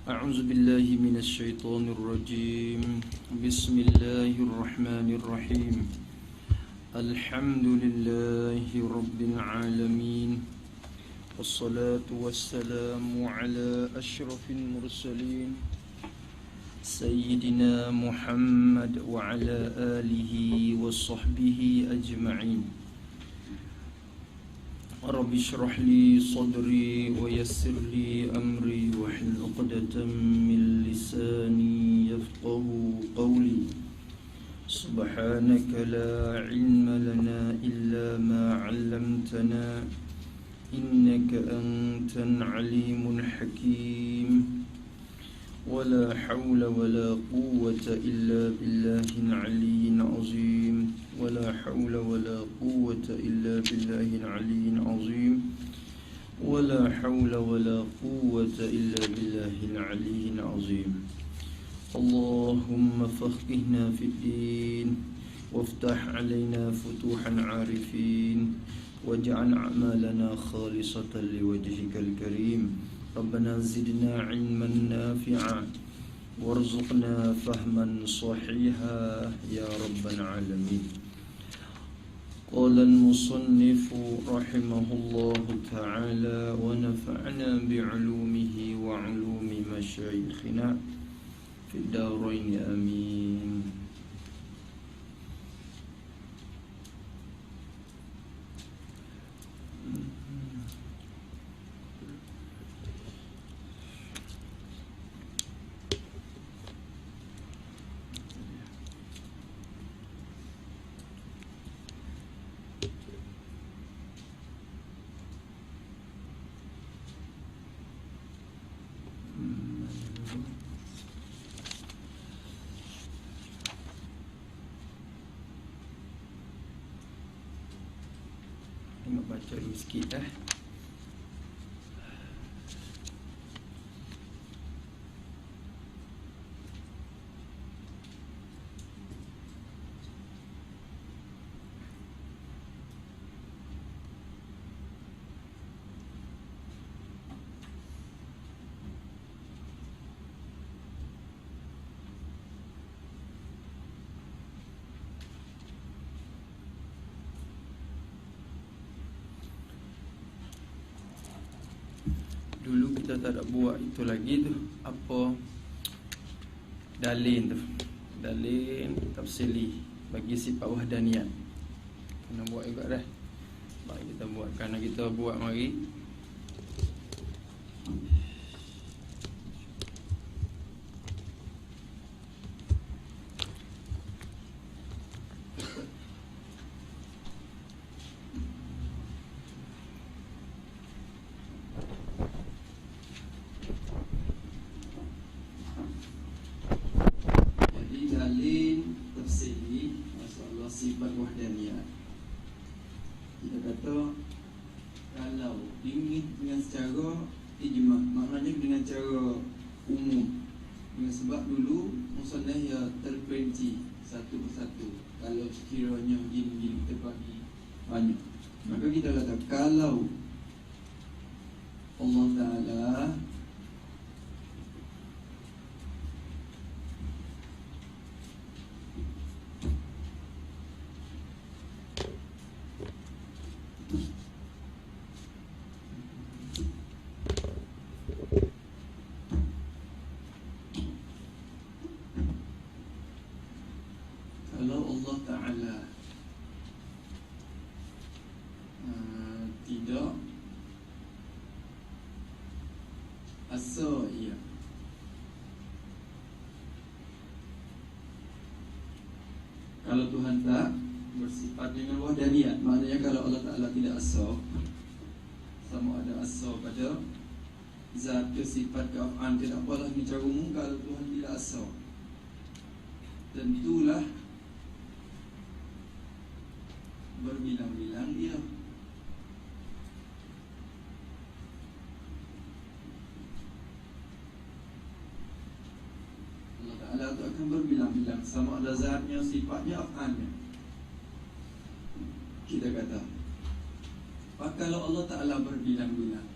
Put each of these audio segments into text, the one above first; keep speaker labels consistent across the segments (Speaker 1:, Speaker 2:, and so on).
Speaker 1: أعوذ بالله من الشيطان الرجيم. بسم الله الرحمن الرحيم. الحمد لله رب العالمين، والصلاة والسلام على أشرف المرسلين سيدنا محمد وعلى آله وصحبه أجمعين. رب اشرح لي صدري ويسر لي أمري واحلل عقدة من لساني يفقهوا قولي. سبحانك لا علم لنا إلا ما علمتنا إنك أنت العليم الحكيم. ولا حول ولا قوة إلا بالله العلي العظيم. ولا حول ولا قوة إلا بالله العلي العظيم. ولا حول ولا قوة إلا بالله العلي العظيم. اللهم فقهنا في الدين، وافتح علينا فتوح العارفين، واجعل أعمالنا خالصة لوجهك الكريم. ربنا زدنا علما نافعا وارزقنا فهما صحيحا يا رب العالمين. قال المصنف رحمه الله تعالى ونفعنا بعلومه وعلوم مشايخنا في الدارين آمين. Tengok baca dulu sikit Dulu kita tak ada buat itu lagi tu, apa dalil tu, dalil tafsili bagi sifat wahdaniyat. Kena buat juga dah. Baik kita buat, kerana kita buat mari sifat wahdaniyat. Kita kata kalau ingin dengan secara ijma', maknanya dengan cara umum. Dengan sebab dulu musannaf ya terperinci satu persatu. Kalau sekiranya gini-gini kita bagi banyak, maka kita kata kalau Allah Ta'ala tidak as-sa'iyah, kalau Tuhan tak bersifat dengan wahdaniyat, maknanya kalau Allah Ta'ala tidak as-sa', sama ada as-sa' pada zat ke sifat ke af'an, tidak apalah ni cara umum. Kalau Tuhan tidak as-sa', tentulah berbilang-bilang dia. Allah Ta'ala itu akan berbilang-bilang, sama ada zatnya, sifatnya, af'annya. Kita kata, kalau Allah Ta'ala berbilang-bilang,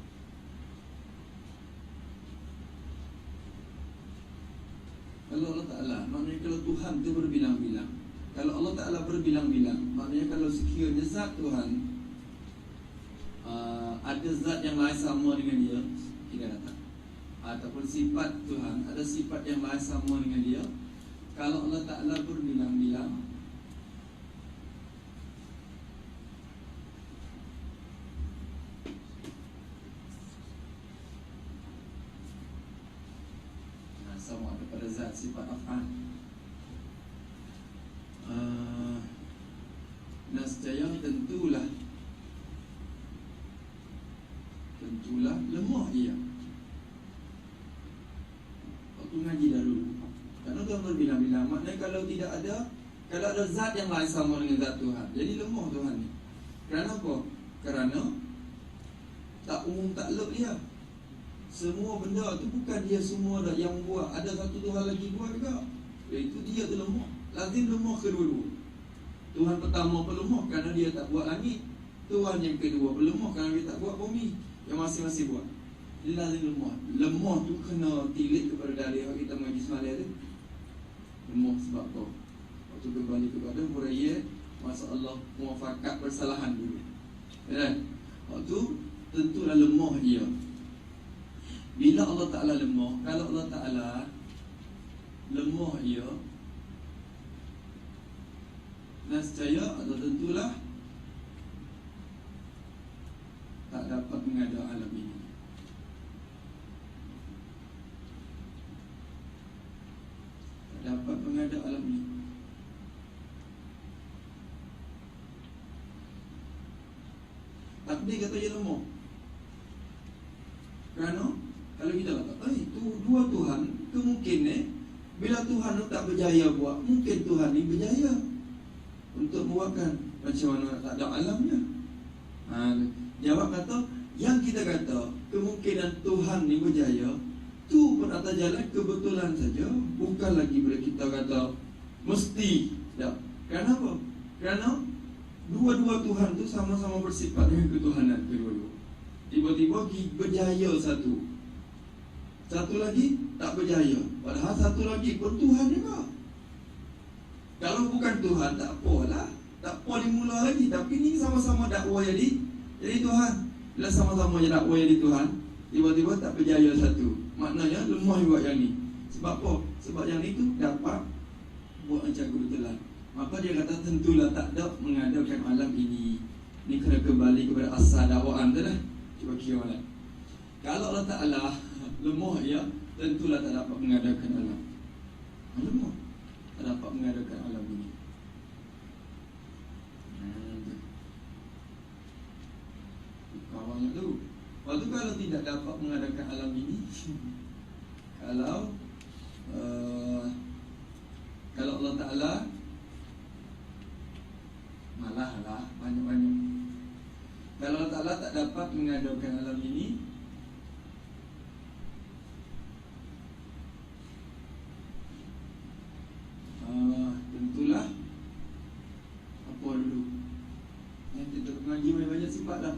Speaker 1: Kalau Allah Ta'ala, maknanya kalau Tuhan itu berbilang-bilang. Kalau Allah Ta'ala berbilang-bilang, maknanya kalau sekiranya zat Tuhan ada zat yang lain sama dengan dia, tidak datang. Ataupun sifat Tuhan, ada sifat yang lain sama dengan dia. Kalau Allah Ta'ala berbilang-bilang, sama ada pada zat sifat af'al. Nascaya tentulah lemah ia. Waktu ngaji dahulu, karena Tuhan berbilang-bilang, maknanya kalau ada zat yang lain sama dengan zat Tuhan, jadi lemah Tuhan ni. Kerana apa? Kerana tak umum takluk dia. Semua benda tu bukan dia semua dah yang buat. Ada satu Tuhan lagi buat juga. Iaitu dia tu lemah. Lazim lemah kedua-dua. Tuhan pertama pun lemah kerana dia tak buat langit. Tuhan yang kedua pun lemah kerana dia tak buat bumi. Yang masing-masing buat. Dia lazim lemah. Lemah tu kena tilik kepada dalil kita mengaji semalam tu. Lemah sebab apa? Waktu kembali kepada huraiyyah, masa Allah muafakat persalahan dulu. Kan? Waktu tentulah lemah dia. Bila Allah Ta'ala lemah, kalau Allah Ta'ala lemah ia, nascaya atau tentulah tak dapat mengada alam ini. Tak dapat mengada alam ini. Takdir kata dia lemah. Kerana kalau kita kata, itu dua Tuhan, kemungkinan bila Tuhan tak berjaya buat, mungkin Tuhan ni berjaya untuk buatkan. Macam mana tak ada alamnya? Jawab kata, yang kita kata kemungkinan Tuhan ni berjaya, tu pun atas jalan kebetulan saja. Bukan lagi bila kita kata mesti. Tak. Kenapa? Kerana dua-dua Tuhan tu sama-sama bersifat dengan ketuhanan kedua-dua. Tiba-tiba berjaya satu lagi tak berjaya. Padahal satu lagi pun Tuhan juga. Kalau bukan Tuhan, tak apalah. Tak apa dimula lagi. Tapi ni sama-sama dakwa jadi Tuhan. Bila sama-sama je dakwa jadi Tuhan, tiba-tiba tak berjaya satu. Maknanya lemah buat yang ni. Sebab apa? Sebab yang ni tu dapat buat macam kebetulan. Maka dia kata tentulah tak ada mengadakan alam ini. Ni kena kembali kepada asal dakwaan tu lah. Cuba kira lah. Kalau Allah Ta'ala lemah ya, tentulah tak dapat mengadakan alam. Lemah, tak dapat mengadakan alam ini. Kawannya tu. Lepas tu kalau tidak dapat mengadakan alam ini, kalau Allah Ta'ala malahlah banyak-banyak. Kalau Allah Ta'ala tak dapat mengadakan alam ini, tentulah apa dulu yang kita mengaji banyak sifat dah.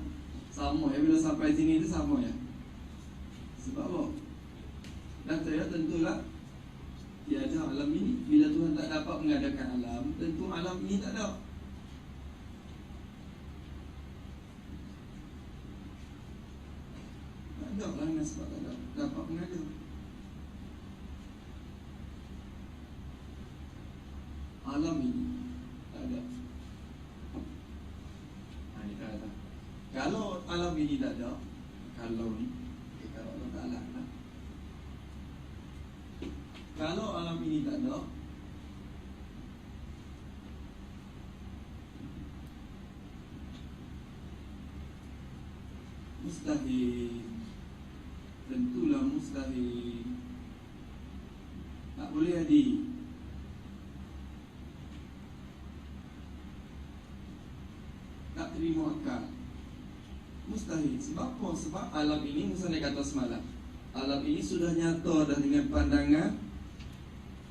Speaker 1: Sama ya, bila sampai sini tu sama ya. Sebab apa? Dan saya tentulah tiada alam ini. Bila Tuhan tak dapat mengadakan alam, tentu alam ini tak ada. Tak ada lah dengan sebab tak dapat mengadakan. Alam ini tak ada. Ini kata, kalau alam ini tak ada, kalau Allah Ta'ala, kalau alam ini tak ada, mustahil. Tentulah mustahil. Tak boleh jadi. Tak terima akal. Mustahil. Sebab apa? Sebab alam ini, misalnya kata semalam, alam ini sudah nyata dah dengan pandangan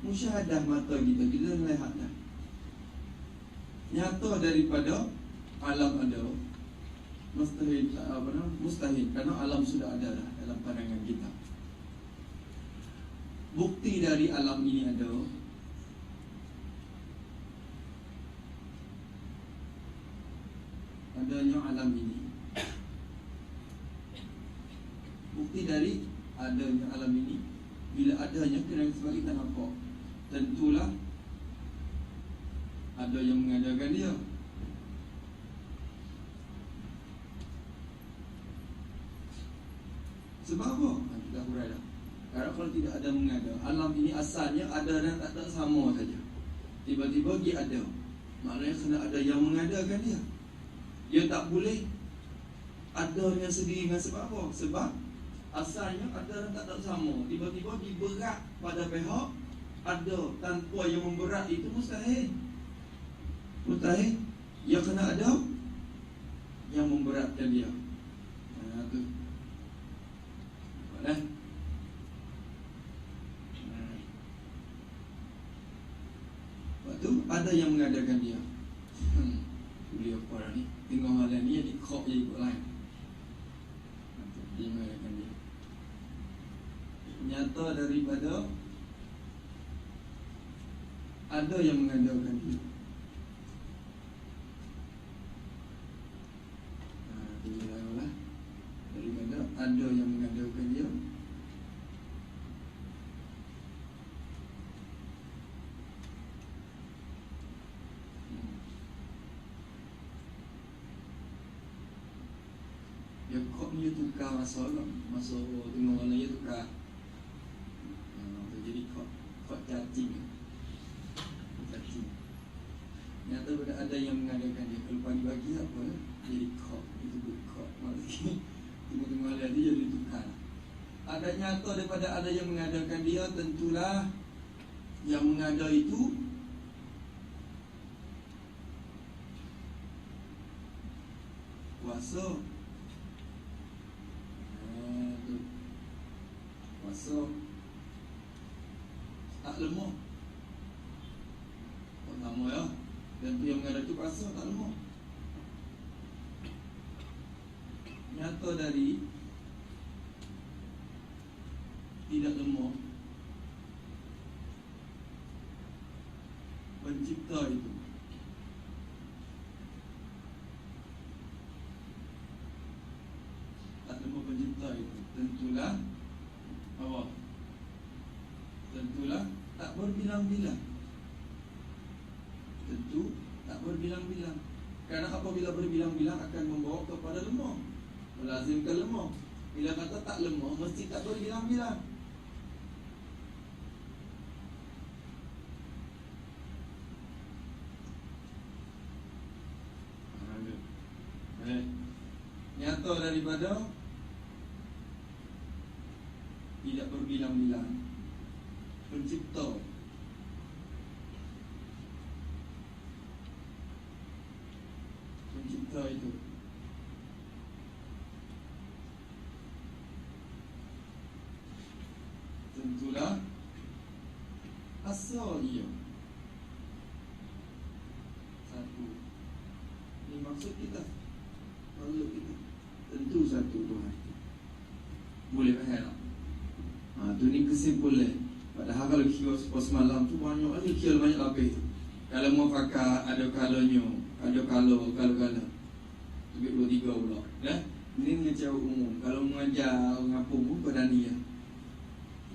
Speaker 1: musyahadah mata kita. Kita dah lihat dah. Nyata daripada alam ada. Mustahil, mustahil. Kerana alam sudah ada dah dalam pandangan kita. bukti dari alam ini ada. Adanya alam ini. Bukti dari adanya alam ini, bila adanya kena sebab kita nampak, tentulah ada yang mengadakan dia. Sebab apa? Kita hurai dah. Kalau tidak ada mengada, alam ini asalnya ada dan tak ada sama saja. Tiba-tiba dia ada, maknanya kena ada yang mengadakan dia. Dia tak boleh ada dengan sendiri dengan sebab apa? Sebab asalnya ada dan tak ada sama. Tiba-tiba diberat pada pihak ada, tanpa yang memberat itu mustahil. Mustahil. Dia kena ada yang memberatkan dia. Tu. Nampak dah? Lepas tu ada yang mengadakan dia. Boleh apa orang ni? Tengok hal ni jadi kok je ikut lain. Dia mengadakan dia. Nyata daripada ada yang mengadakan dia. Daripada ada yang mengadakan dia. Ya kok ni tukar masa tengok orang lain tukar. Jadi kok cacing. Nyata ada yang mengadakan dia. Kalau bagi-bagi apa, jadi kok. Itu kok. Tengok-tengok ada dia jadi tukar. Ada nyata daripada ada yang mengadakan dia, tentulah yang mengada itu kuasa. Kuasa tak lemah. Pertama ya. Dan tu yang mengada tu kuasa tak lemah. Nyata dari tidak lemah pencipta itu. Tak lemah pencipta itu. Tentulah apa? Tentulah tak berbilang-bilang. Tentu tak berbilang-bilang. Kerana apabila berbilang-bilang akan membawa kepada lemah, melazimkan lemah. Bila kata tak lemah, mesti tak berbilang-bilang. Nyata daripada tidak berbilang-bilang pencipta. Pencipta itu tentulah asal ia. Satu. Ini maksud kita. Maksud kita. Tentu satu Tuhan. Boleh faham? Tu ni kesimpulan. Padahal kalau kira semalam tu banyak lagi, kira banyak lebih. Kalau mau fakar ada kalanya, ada kalau lebih 2-3 pula. Dah? Ini dengan cara umum. Kalau mengajar ngapa pun pada ni ya.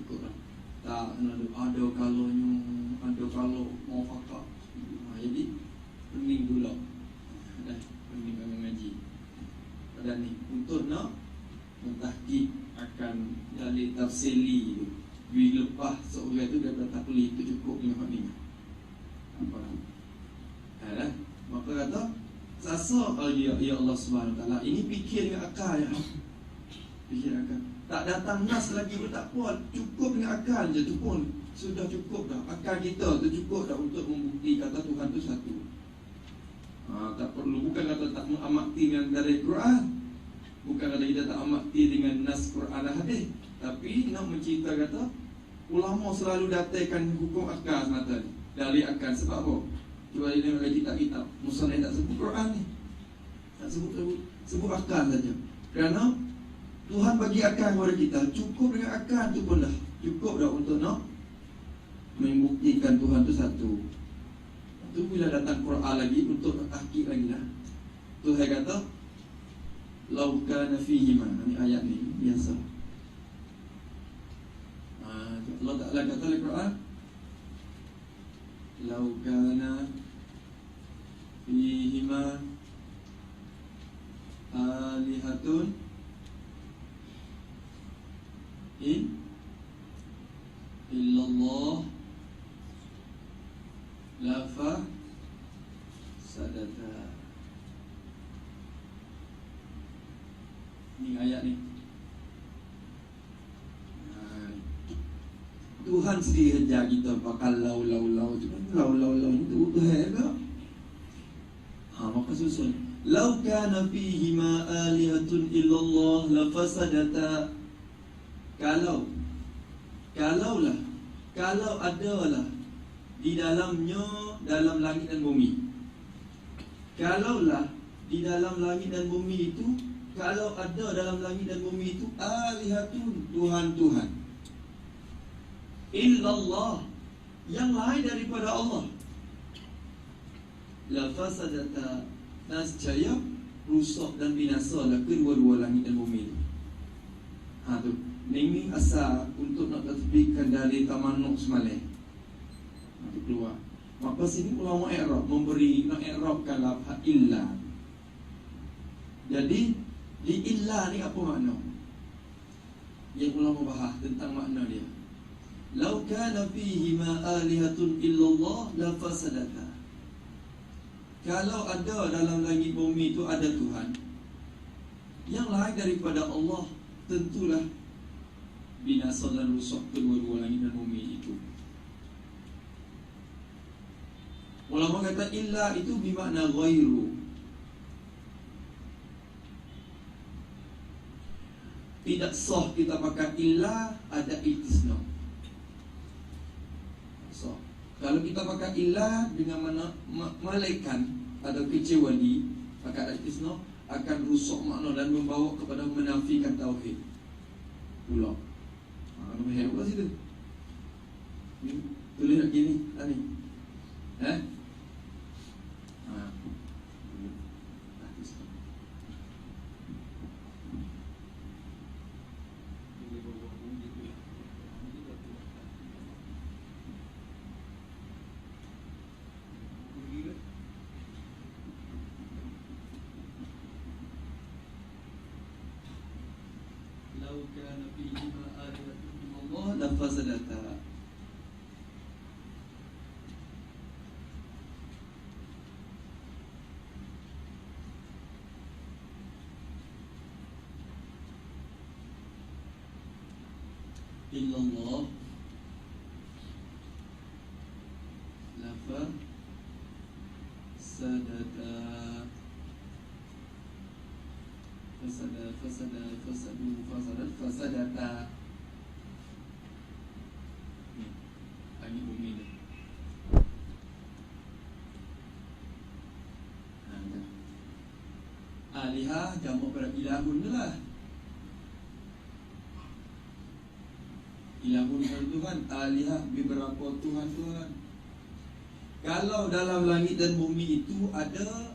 Speaker 1: Ikutlah. Tak ada kalanya, ada kalau mau fakar. Jadi pening pula. Dah, pening mengaji. Pada ni untuk nak mentahqiq akan dalil tafsili bila lepas seorang itu daripada taklid itu cukup dengan hak ni. Apa nak? Dah. Maka kata sasa ya Allah Subhanahu Wa Taala ini fikir dengan akal ya. Fikir akal. Tak datang nas lagi pun tak apa, cukup dengan akal je tu pun sudah cukup dah. Akal kita tu cukup dah untuk membukti kata Tuhan tu satu. Tak perlu, bukan kata tak mengamati dengan dari Quran, bukan kata kita tak amati dengan nas Quran dan hadis, tapi nak mencerita kata ulama selalu datangkan hukum akal semata ni, dari akal. Sebab apa? Cuba dia dengan kitab-kitab Musnad tak sebut Quran ni, tak sebut akal saja. Kerana Tuhan bagi akal kepada kita, cukup dengan akal tu pun dah. Cukup dah untuk nak membuktikan Tuhan tu satu. Tu bila datang Quran lagi untuk tahqiq lagi lah. Tuhan kata lau kana fihima, ni ayat ni biasa. Allah Ta'ala kata dalam Quran lau kana fihima alihatun illallah lafa sadata. Ni ayat ni. Tuhan sendiri ajar kita pakai lau tu. Lau ni tu Tuhan ke? Maka susun lau kana fihi ma alihatun illallah lafasadata. Kalau adalah di dalamnya, dalam langit dan bumi. Kalaulah di dalam langit dan bumi itu, kalau ada dalam langit dan bumi itu alihatun, Tuhan-Tuhan, illallah, yang lain daripada Allah, lafasadata, nascaya rusak dan binasalah kedua-dua langit dan bumi itu. Tu ini asal untuk nak tatbikkan dari tamanuk semalam. Itu keluar. Maka sini ulama i'rab memberi nak i'rabkan lafaz illa. Jadi di illa ni apa makna? Yang ulama bahas tentang makna dia. Lau kana fihi ma alihatun illallah la fasadata. Kalau ada dalam langit bumi itu ada Tuhan yang lain daripada Allah, tentulah binasa dan rusak kedua-dua langit dan bumi itu. Ulama kata illa itu bermakna ghairu. Tidak sah kita pakai illa, ada istisna. So, kalau kita pakai illa dengan mana malaikan atau kecuali, pakai ada istisna, akan rusak makna dan membawa kepada menafikan tauhid pula. Ada hebat situ. Ni tulis lagi ni, tadi. Lau kana fihi ma alihatun illallah la fasadata. Illallah la fasadata. Fasadata. Lagi bumi ni. Alihah jamak pada ilahun tu lah. Ilahun Tuhan, alihah beberapa Tuhan-Tuhan. Kalau dalam langit dan bumi itu ada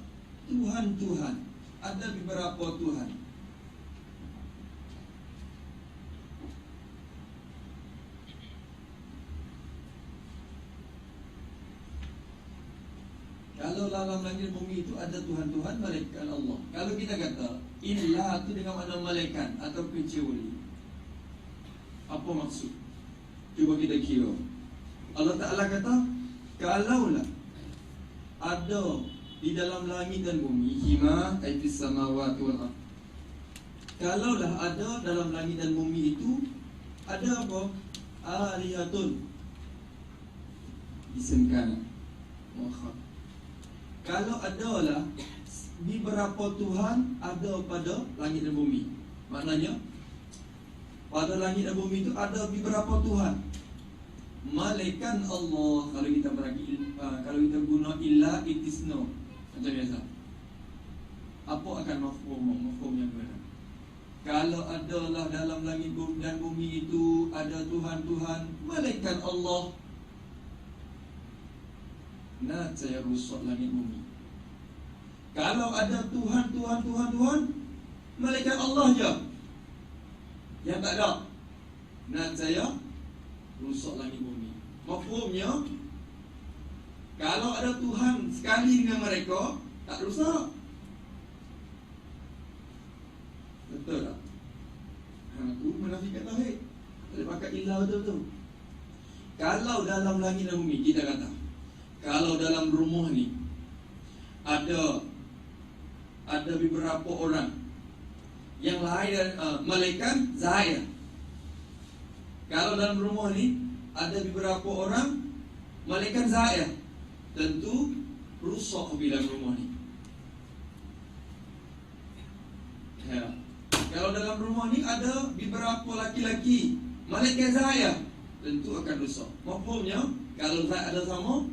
Speaker 1: Tuhan-Tuhan, ada beberapa Tuhan. Kalau dalam langit dan bumi itu ada Tuhan-Tuhan, malaikat Allah. Kalau kita kata illa itu dengan makna malaikat atau kecuali, apa maksud? Cuba kita kira. Allah Ta'ala kata, kalaulah ada di dalam langit dan bumi, hima aitis samawati wal ardh. Kalaulah ada dalam langit dan bumi itu ada apa? Alihatun, isimkan muakhar. Kalau adalah beberapa Tuhan ada pada langit dan bumi, maknanya pada langit dan bumi itu ada beberapa Tuhan. Malaikat Allah, kalau kita beragi, kalau kita guna illa itisno macam biasa, apa akan mafhum yang benar? Kalau adalah dalam langit dan bumi itu ada Tuhan-Tuhan, malaikat Allah, nah saya rusak langit bumi. Kalau ada Tuhan, malaikat Allah je yang tak ada, nah saya rusak langit bumi. Mafhumnya, kalau ada Tuhan sekali dengan mereka, tak rusak. Betul tak? Itu menafikan tauhid. Boleh pakai ilah betul-betul. Kalau dalam langit dan bumi, kita kata, kalau dalam rumah ni ada beberapa orang yang lain dari malaikat zahir. Kalau dalam rumah ni ada beberapa orang malaikat zahir, tentu rusak bila rumah ni. Ya. Kalau dalam rumah ni ada beberapa laki-laki malaikat zahir, tentu akan rusak. Mafhumnya, kalau zahir ada sama,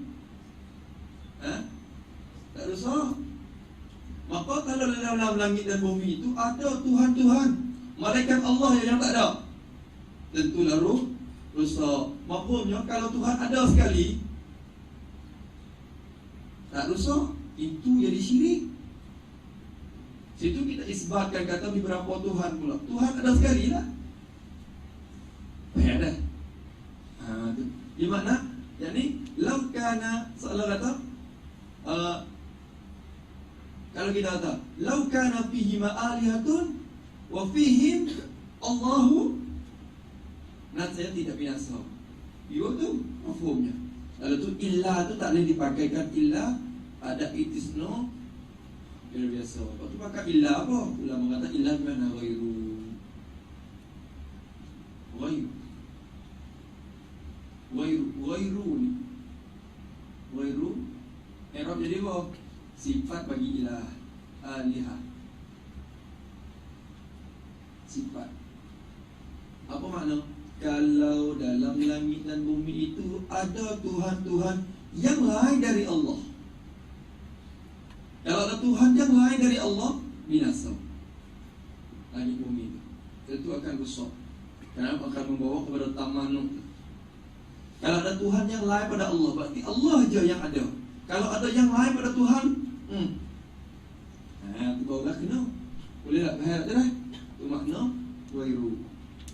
Speaker 1: tak rusak. Maka kalau dalam langit dan bumi itu ada Tuhan-Tuhan, malaikat Allah yang tak ada, tentulah rusak. Mafhumnya, kalau Tuhan ada sekali, tak rusak, itu jadi syirik. Situ kita isbatkan kata beberapa Tuhan pula. Tuhan ada sekali lah. Ada. Di mana? Yani lau kana, seolah kata, kalau kita kata lau kana fihi ma'alihatun wa fihim Allahu, saya tidak binasa. Itu tu mafhumnya. Lalu tu illa tu tak boleh dipakaikan illa, ada itisno biasa. Waktu pakai illa apa? Ulama kata illa mana ghairu. Ghairu. Arab jadi apa? Sifat bagi ilah, alihah. Sifat. Apa makna? Kalau dalam langit dan bumi itu ada Tuhan-Tuhan yang lain dari Allah. Kalau ada Tuhan yang lain dari Allah, binasa langit bumi itu, tentu akan rusak. Kenapa? Akan membawa kepada tamanuk. Kalau ada Tuhan yang lain pada Allah, berarti Allah je yang ada. Kalau ada yang lain pada Tuhan, itu barulah kena. Boleh tak faham tak? Itu makna ghairu.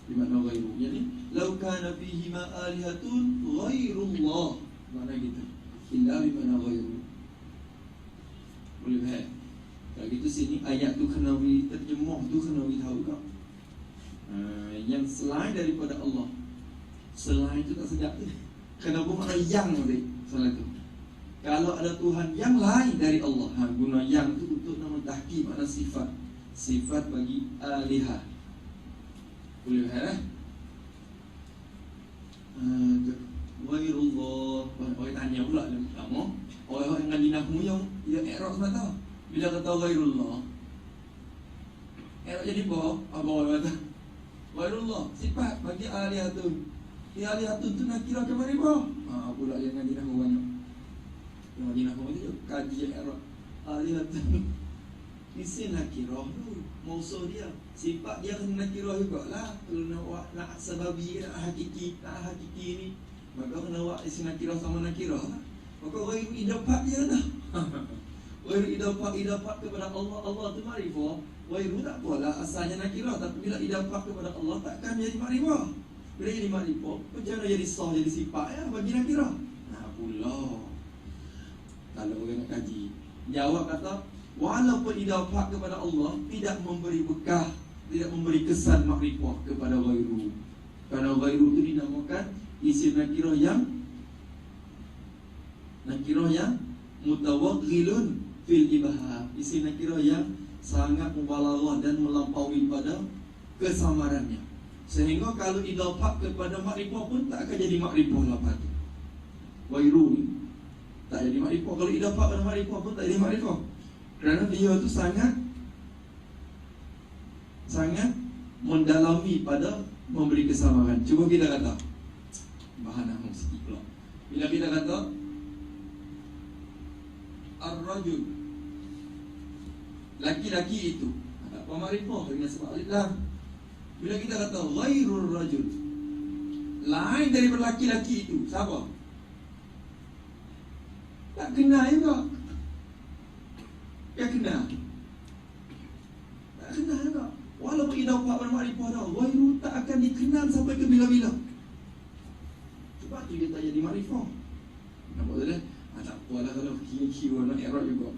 Speaker 1: Di makna ghairu. Jadi, lau kana fihi ma alihatun ghairullah. Makna gitu. Illa bi makna ghairu. Boleh faham? Kalau gitu sini ayat tu kena terjemah tu kena tahu tak? Yang selain daripada Allah, selain itu tak sedap tu. Kenapa makna yang tadi? Selain tu. Kalau ada Tuhan yang lain dari Allah, guna yang tu untuk nama tahqiq, makna sifat. Sifat bagi alihah. Boleh faham? Ghairullah. Orang tanya pula lama. Orang yang ngaji nahwu yang i'rab semata. Bila kata ghairullah, i'rab jadi apa orang kata? Ghairullah, sifat bagi alihatun. Alihatun tu nak kira ke mana? Pula yang ngaji nahwu banyak. Yang ngaji nahwu tu kaji i'rab. Alihatun isim nakirah tu, mausul dia. Sifat dia kena nakirah jugalah. Kalau nak sababi, nak hakiki ni, maka kena buat isim nakirah sama nakirah lah. Maka ghairu idafat dia dah. Ghairu idafat kepada Allah, Allah tu makrifah. Ghairu tak apalah, asalnya nakirah, tapi bila idafat kepada Allah takkan jadi makrifah. Bila jadi makrifah, macam mana jadi sah, jadi sifat ya bagi nakirah. Pula kalau orang nak kaji, jawab kata walaupun idafat kepada Allah tidak memberi bekah, tidak memberi kesan makrifah kepada ghairu. Kerana ghairu itu dinamakan isim nakirah yang mutawaghilun fil ibham. Isim nakirah yang sangat mubalaghah dan melampaui pada kesamarannya. Sehingga kalau idafat kepada makrifah pun tak akan jadi makrifah lepas tu. Ghairu ni tak jadi makrifah. Kalau idafat kepada makrifah pun tak jadi makrifah. Kerana dia tu sangat mendalami pada memberi kesamaran. Cuba kita kata bahan nahwu sikit pula. Bila kita kata ar-rajul, laki-laki itu, apa Makrifah dengan sebab alif lam. Bila kita kata ghairur rajul, lain daripada laki-laki itu, siapa? Tak kenal juga. Ya kenal. Tak kenal juga. Walaupun kita dapat makrifah dah, ghairu tak akan dikenal sampai ke bila-bila. Sebab tu dia tak jadi makrifah. Nampak tak? Tak apalah kalau kira-kira nak i'rab juga.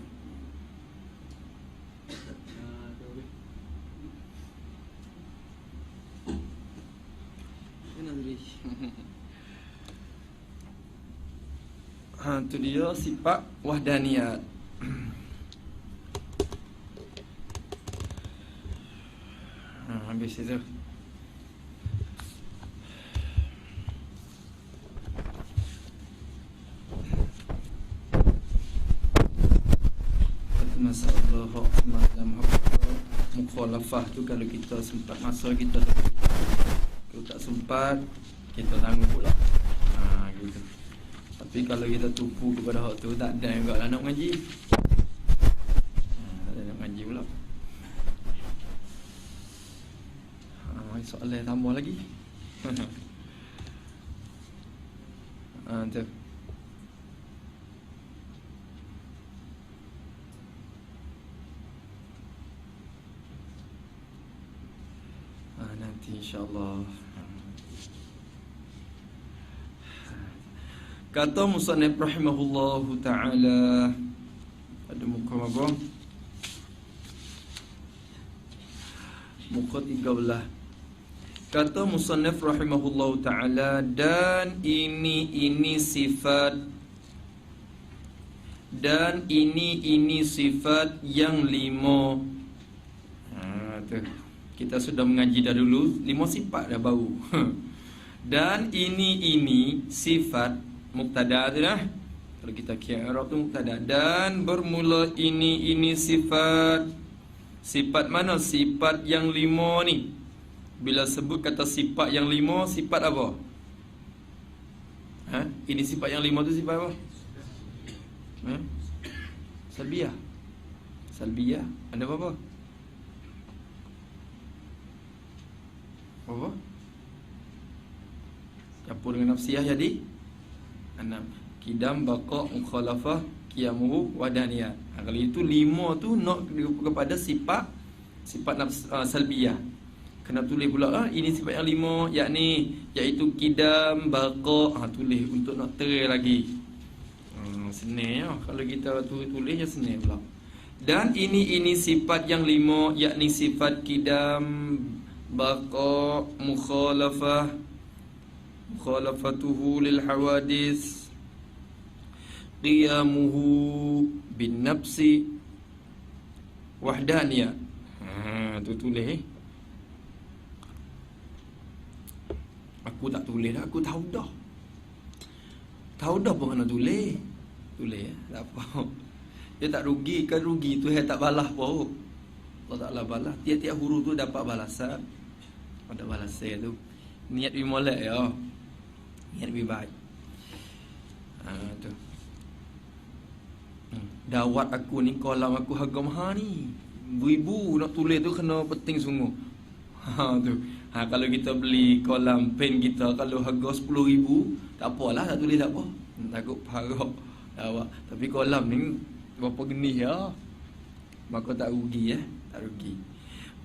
Speaker 1: Itu dia sifat wahdaniyat. Habis itu. Masalah dalam mukhalafah tu, kalau kita sempat masa kita kalau tak sempat kita tangguh pula. Gitu. Tapi kalau kita tupu kepada hak tu, tak ada juga lah nak mengaji. Tak ada nak mengaji pula. Soalan tambah lagi. Tu. Nanti insyaAllah. Kata musannif rahimahullahu ta'ala, ada muka apa? Muka 13. Kata musannif rahimahullahu ta'ala, dan ini sifat, dan ini sifat yang 5. Tu. Kita sudah mengaji dah dulu 5 sifat dah baru. Dan ini sifat mubtada tu dah. Kalau kita kira i'rab tu mubtada. Dan bermula ini sifat. Sifat mana? Sifat yang 5 ni. Bila sebut kata sifat yang 5, sifat apa? Ini sifat yang 5 tu sifat apa? Salbiyah. Salbiyah. Ada apa? Apa? Campur dengan nafsiyah jadi 6. Kidam, baqa', mukhalafah, qiyamuhu, wadaniyah. Kalau itu 5 tu nak kepada sifat salbiyah. Kena tulis pula ini sifat yang 5, yakni iaitu kidam, baqa'. Tulis untuk nak terai lagi. Senang ya. Kalau kita tulis je senang pula. Dan ini sifat yang 5, yakni sifat kidam, baqa', mukhalafatuhu lil hawadis, qiyamuhu bin nafsi, wahdaniyah. Tu tulis. Aku tak tulis dah, aku tahu dah. Tahu dah pun kena tulis. Tulis tak apa. Dia tak rugi, kan rugi tu tak balas pun. Allah Ta'ala balas. Tiap-tiap huruf tu dapat balasan. Ada balasan tu. Niat lebih molek ya. Niat lebih baik. Tu. Dawat aku ni, kolam aku harga mahal ni. Ibu nak tulis tu kena penting sungguh. Tu. Kalau kita beli kolam pen kita, kalau harga 10,000, tak apalah, tak tulis tak apa. Takut parok. Tapi kolam ni berapa genih ya. Maka tak rugi tak rugi.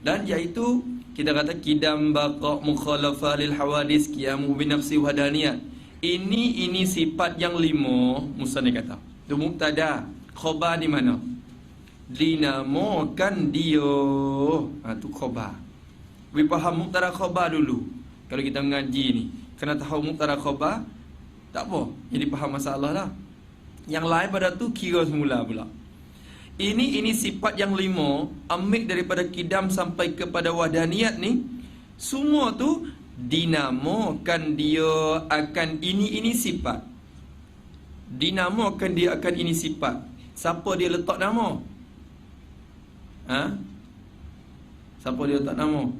Speaker 1: Dan iaitu kita kata kidam, baqa', mukhalafah lil hawadis, qiyamu bi nafsi wadaniyah. Ini sifat yang 5, musannif kata. Tu mubtada. Khabar di mana? Dinamakan dia. Tu khabar. We faham mubtada khabar dulu. Kalau kita mengaji ni, kena tahu mubtada khabar. Tak apa, jadi faham masalah lah. Yang lain pada tu kira semula pula. Ini sifat yang 5, ambil daripada kidam sampai kepada wadaniyat ni, semua tu dinamakan dia akan ini sifat. Dinamakan dia akan ini sifat. Siapa dia letak nama? Siapa dia letak nama?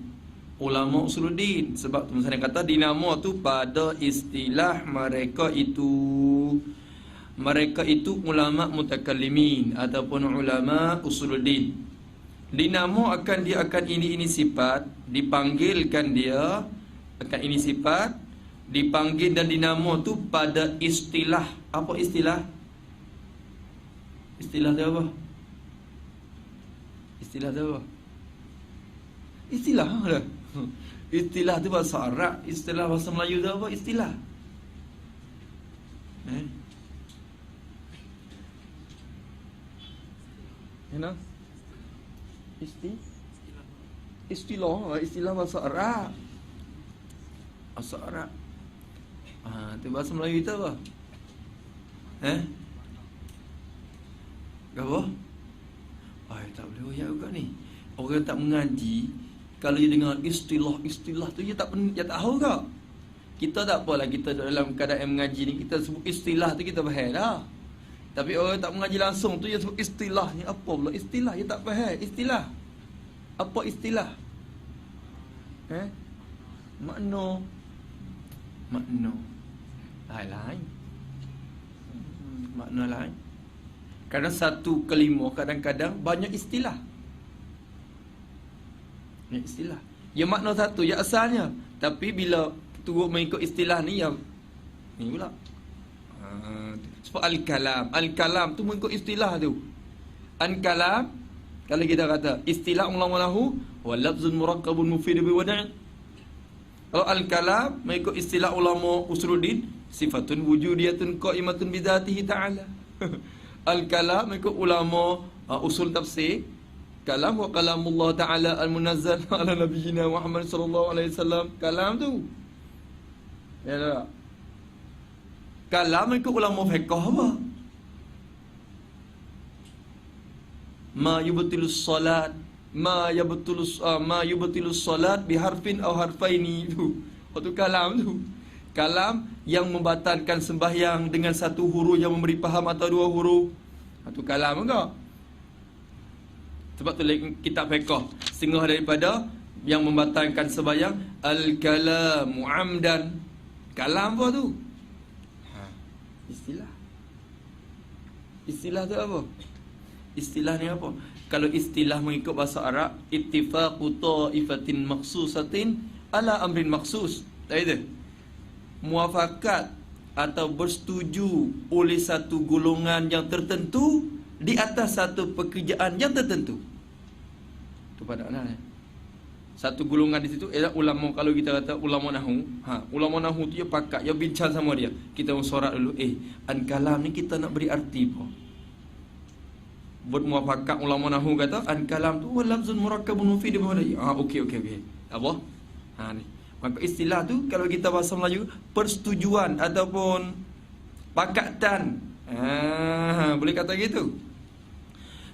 Speaker 1: Ulama usuluddin. Sebab tu misalnya kata dinama tu pada istilah mereka itu ulama mutakallimin ataupun ulama usuluddin.
Speaker 2: Dinamo akan dia akan ini sifat, dipanggilkan dia akan ini sifat, dipanggil dan dinamo tu pada istilah. Apa istilah? Istilah tu apa? Istilah tu apa? Istilah dah. Istilah tu bahasa Arab, istilah bahasa Melayu tu apa? Istilah. You know? Istilah bahasa Arab. Bahasa Arab. Tu bahasa Melayu tu apa? Apa? Tak boleh royak juga ni. Orang tak mengaji, kalau dia dengar istilah tu dia tak tahu ke? Kita tak apalah, kita dalam keadaan mengaji ni kita sebut istilah tu kita faham dah. Tapi orang tak mengaji langsung tu dia sebut istilahnya apa pula? Istilah dia tak faham. Istilah. Apa istilah? Makna. Lain. Makna lain. Kadang satu kelima, kadang-kadang banyak istilah. Istilah. Ya makna satu, ya asalnya. Tapi bila turut mengikut istilah ni yang ni pula. Sebab al-kalam. Al-kalam tu mengikut istilah tu. Al-kalam, kalau kita kata istilah ulama lahu wa lafzun murakkabun mufid bi wada'. Kalau al-kalam mengikut istilah ulama usuluddin, sifatun wujudiyatun qa'imatun bi dzatihi ta'ala. Al-kalam mengikut ulama usul tafsir, kalam wa kalamullah ta'ala al-munazzal ala nabiyyina Muhammad sallallahu alaihi wasallam. Kalam tu. Ya tak? Kalam mengikut ulama fiqh apa? Ma yubtilus salat, ma yubtilus salat biharfin aw harfaini tu. Itu kalam tu. Kalam yang membatalkan sembahyang dengan satu huruf yang memberi faham atau dua huruf. Itu kalam enggak? Sebab tu kitab fiqh setengah daripada yang membatalkan sembahyang al-kalamu amdan. Kalam apa tu? Istilah. Istilah tu apa? Istilah ni apa? Kalau istilah mengikut bahasa Arab, ittifaqu ta'ifatin makhsusatin ala amrin makhsus. Tak ada. Muafakat atau bersetuju oleh satu golongan yang tertentu di atas satu pekerjaan yang tertentu. Itu pada maknanya. Satu golongan di situ ialah ulama. Kalau kita kata ulama nahu, ulama nahu tu dia pakat, dia bincang sama dia. Kita sorak dulu, an-kalam ni kita nak beri arti apa? Buat muafakat ulama nahu kata an-kalam tu wa lafzun murakkabun mufid bi wada'. Okey. Apa? Ni. Maka istilah tu kalau kita bahasa Melayu persetujuan ataupun pakatan. Boleh kata gitu.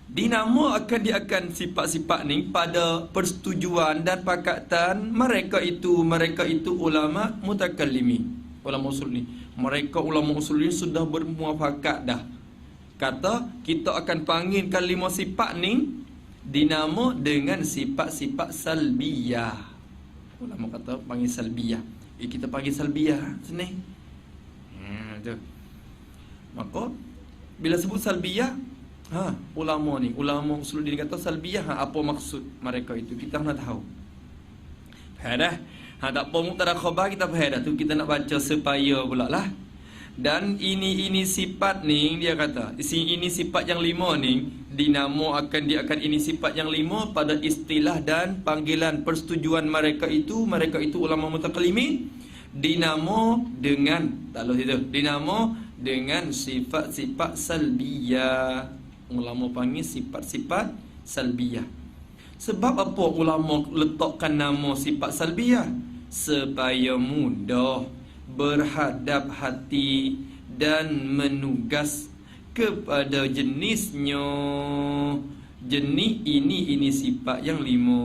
Speaker 2: Dinamo dia akan sifat-sifat ni pada persetujuan dan pakatan mereka itu ulama mutakallimi, ulama usul ni. Mereka ulama usul ni sudah bermuafakat dah. Kata kita akan panggil kalimah sifat ni dinamo dengan sifat-sifat salbiyah. Ulama kata panggil salbiyah. Kita panggil salbiyah sini. Tu. Maka bila sebut salbiyah, ulama ulama usuluddin kata salbiyah, apa maksud mereka itu? Kita nak tahu. Faham dah? Tak apa mubtada khabar kita faham dah. Tu kita nak baca supaya pula lah. Dan ini sifat ni dia kata, ini sifat yang lima ni dinamo dia akan ini sifat yang lima pada istilah dan panggilan persetujuan mereka itu ulama mutakallimin. Dinamo dengan dinamo dengan sifat-sifat salbiyah. Ulama panggil sifat-sifat salbiyah. Sebab apa ulama letakkan nama sifat salbiyah? Supaya mudah berhadap hati dan menugas kepada jenisnya. Jenis ini sifat yang lima.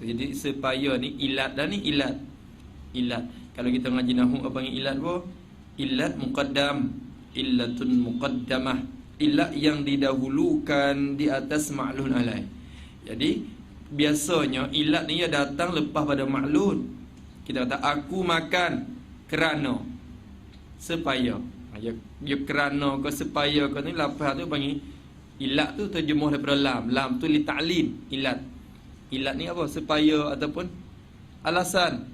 Speaker 2: Jadi supaya ni ilat dah ni ilat. Kalau kita ngaji nahwu apa panggil ilat apa? Ilat muqaddam, illatun muqaddamah. Ilat yang didahulukan di atas ma'lun alai. Jadi biasanya ilat ni datang lepas pada ma'lun. Kita kata aku makan kerana supaya. Ya kerana ke supaya ke ni lapar tu panggil Ilat tu terjemuh daripada lam. Lam tu li ta'lil, ilat. Ilat ni apa? Supaya ataupun alasan.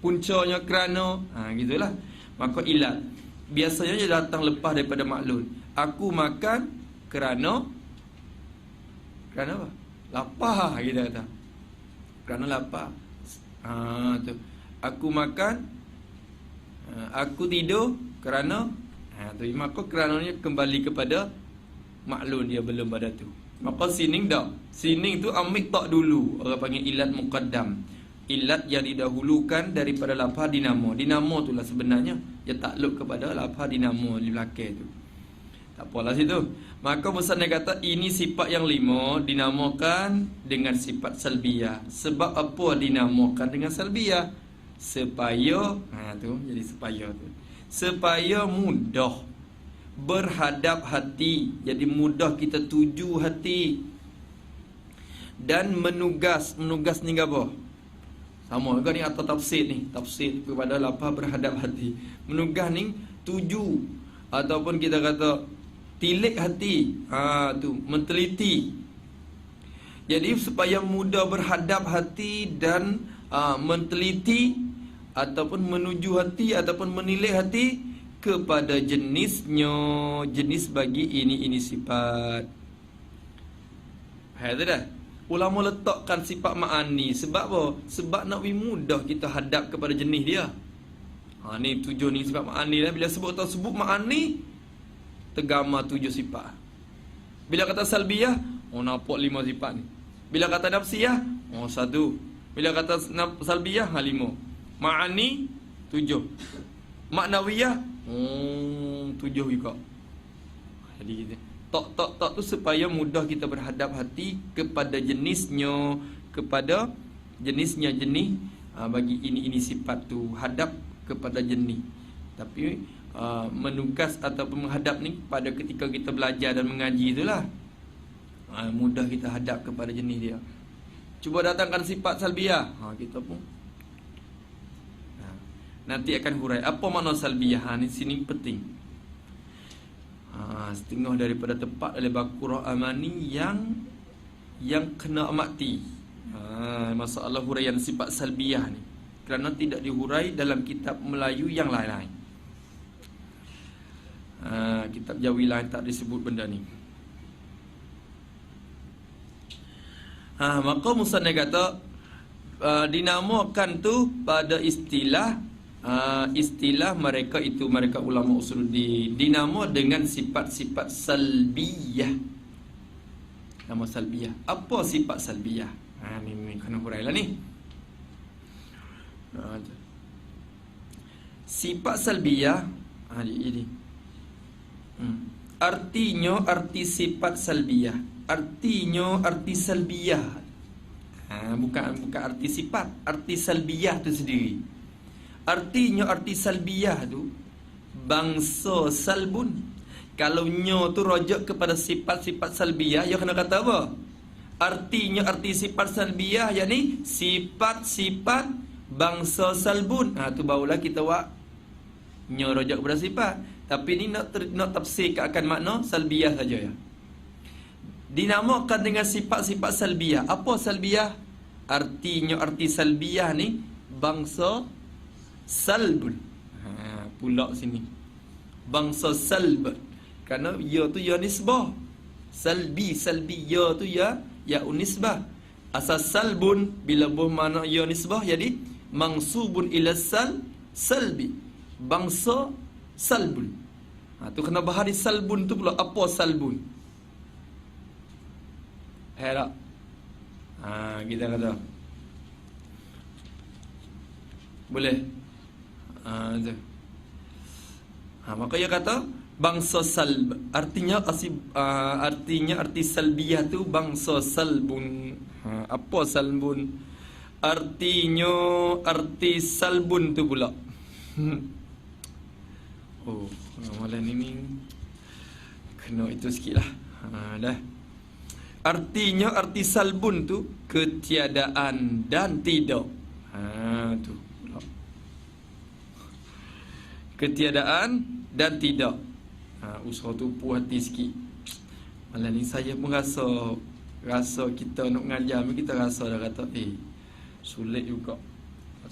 Speaker 2: Puncanya kerana, gitulah. Maka ilat. Biasanya dia datang lepas daripada maklul. Aku makan kerana apa? Lapar, kita kata. Kerana lapar. Tu. Aku makan, aku tidur kerana tu. Maka kerananya kembali kepada maklul, dia belum pada tu. Maka sining dah. Sining tu ambil tak dulu. Orang panggil ilat muqaddam. Ilat yang didahulukan daripada lafaz dinamo. Dinamo itulah sebenarnya dia takluk kepada lafaz dinamo di belakang tu. Tak apalah situ. Maka musannif kata ini sifat yang 5 dinamakan dengan sifat salbiyah. Sebab apa dinamakan dengan salbiyah? Supaya tu jadi supaya tu. Supaya mudah berhadap hati. Jadi mudah kita tuju hati. Dan menugas ni apa? Sama juga ni atau tafsir ni. Tafsir kepada lafaz berhadap hati. Menugas ni tuju. Ataupun kita kata tilik hati. Tu menteliti. Jadi supaya mudah berhadap hati dan menteliti ataupun menuju hati ataupun menilai hati kepada jenisnya. Jenis bagi ini sifat. Hai tu dah. Ulama letakkan sifat ma'ani. Sebab apa? Sebab nak lebih mudah kita hadap kepada jenis dia. Ni 7 ni sifat ma'ani dah. Bila sebut ma'ani, tergambar 7 sifat. Bila kata salbiyah, nampak 5 sifat ni. Bila kata nafsiyah, 1. Bila kata salbiyah, 5. Ma'ani 7. Maknawiyah 7 juga. Jadi gitu. Tok tu supaya mudah kita berhadap hati kepada jenisnya, kepada jenisnya jenis bagi ini sifat tu, hadap kepada jenis. Tapi menugas ataupun menghadap ni pada ketika kita belajar dan mengaji itulah mudah kita hadap kepada jenis dia. Cuba datangkan sifat salbiyah, kita pun nanti akan hurai apa makna salbiyah. Ni sini penting. Setengah daripada tepat oleh Baqarah Amani yang kena amati. Masalah huraian sifat salbiyah ni kerana tidak dihurai dalam kitab Melayu yang lain-lain. Kitab Jawi lain tak disebut benda ni. Maka musannif kata dinamakan tu pada istilah mereka itu, mereka ulama usuluddin, dinamo dengan sifat-sifat salbiyah. Nama salbiyah. Apa sifat salbiyah? Ni kena hurailah ni. Sifat salbiyah ini. Artinya arti sifat salbiyah. Artinya arti salbiyah. Bukan arti sifat, arti salbiyah tu sendiri. Artinya arti salbiyah tu bangsa salbun. Kalau nyo tu rujuk kepada sifat-sifat salbiyah, ya kena kata apa? Artinya arti sifat salbiyah yakni sifat-sifat bangsa salbun. Tu barulah kita buat nyo rujuk kepada sifat. Tapi ni nak tafsirkan makna salbiyah saja ya. Dinamakan dengan sifat-sifat salbiyah. Apa salbiyah? Artinya arti salbiyah ni bangsa salbun. Pula sini bangsa salb. Kerana ya tu ya nisbah. Salbi ya tu ya unisbah. Asal salbun bila bermakna ya nisbah jadi mansubun ila salbi. Bangsa salbun. Tu kena bahari salbun tu pula. Apa salbun? Herak. Kita kata boleh. Maka dia kata bangsa salb. Artinya arti salbiyah tu bangsa salbun. Apa salbun? Artinya arti salbun tu pula. Malam ni kena itu sikit lah. Dah. Artinya arti salbun tu ketiadaan dan tidak. Tu pula. Ketiadaan dan tidak. Usaha tu puas hati sikit. Malah ni saya pun rasa kita nak mengajar, kita rasa dah kata sulit juga.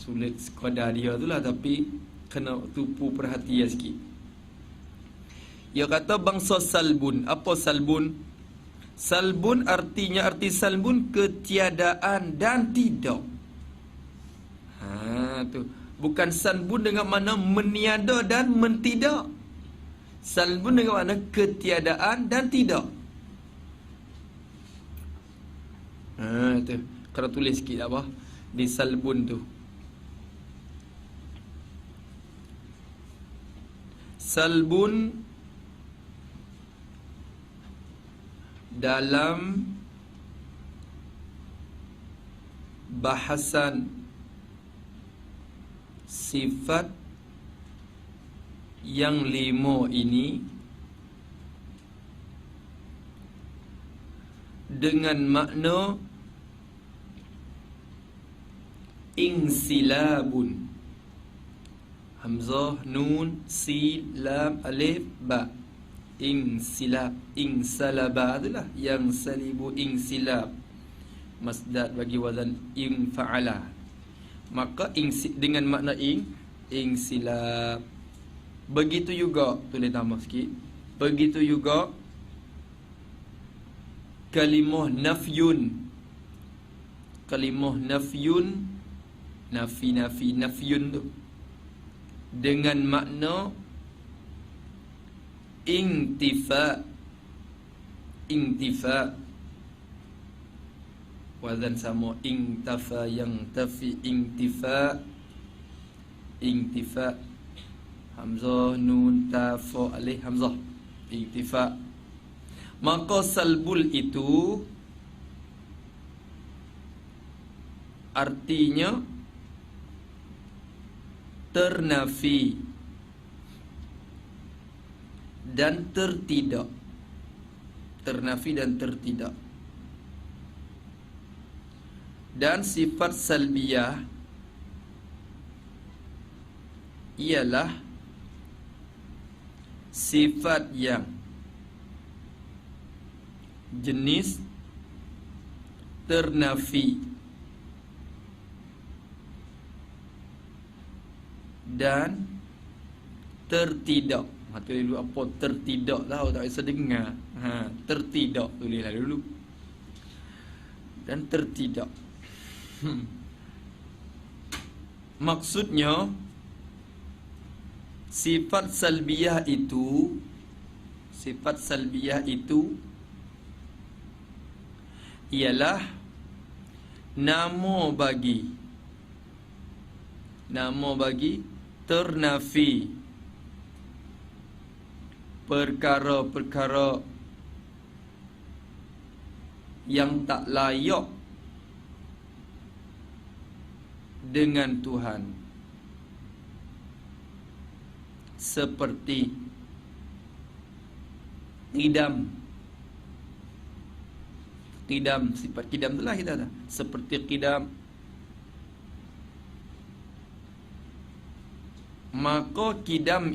Speaker 2: Sulit sekadar dia tu lah, tapi kena tupu perhatian sikit. Dia kata bangsa salbun. Apa salbun? Salbun arti salbun ketiadaan dan tidak. Tu. Bukan salbun dengan mana meniada dan mentidak. Salbun dengan mana ketiadaan dan tidak. Tu. Kena tulis sikit apa di salbun tu. Salbun dalam bahasan sifat yang 5 ini dengan makna insilabun. Hamzah, nun, sin, lam, alif, ba. Insilab, insalaba itulah yang salibu insilab. Masdar bagi wazan infa'ala. Maka dengan makna insilab. Begitu juga, tulis nama sikit. Begitu juga kalimah nafyun. Kalimah nafyun, nafyun tu dengan makna intifa. Wazan sama intafa yang tafi intifa. Hamzah, nun, ta, fa, alif, hamzah. Intifa. Maka salbul itu artinya ternafi dan tertidak. Ternafi dan tertidak. Dan sifat salbiyah ialah sifat yang jenis ternafi dan tertidak. Tulis dulu apa tertidak lah, tak bisa dengar. Tertidak tulislah dulu. Dan tertidak. Maksudnya sifat salbiyah itu ialah nama bagi ternafi perkara-perkara yang tak layak dengan Tuhan, seperti qidam, sifat qidam itulah kita dah. Seperti qidam. Maka qidam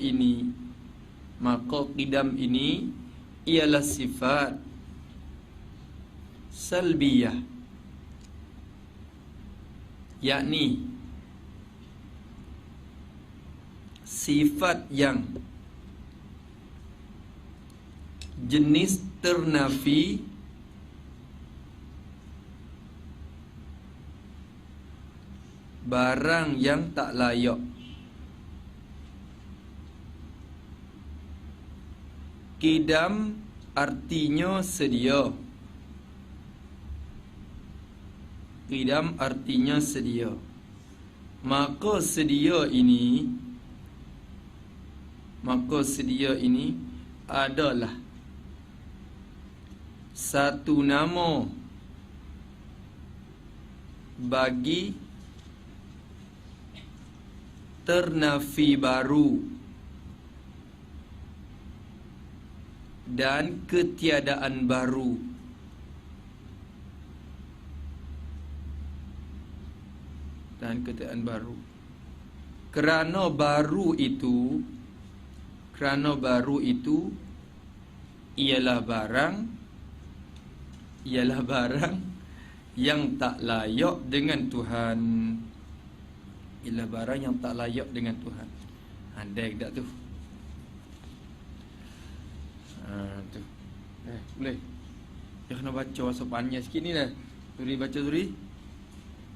Speaker 2: ini ialah sifat salbiyah, yakni sifat yang jenis ternafi barang yang tak layak. Qidam artinya sedia. Qidam artinya sedia. Maka sedia ini adalah satu nama bagi ternafi baru dan ketiadaan baru. Kerana baru itu ialah barang ialah barang yang tak layak dengan Tuhan. Ialah barang yang tak layak dengan Tuhan. Ada tak tu? Tu. Boleh. Dia kena baca sopannya sikit ni dah. Turi baca Turi.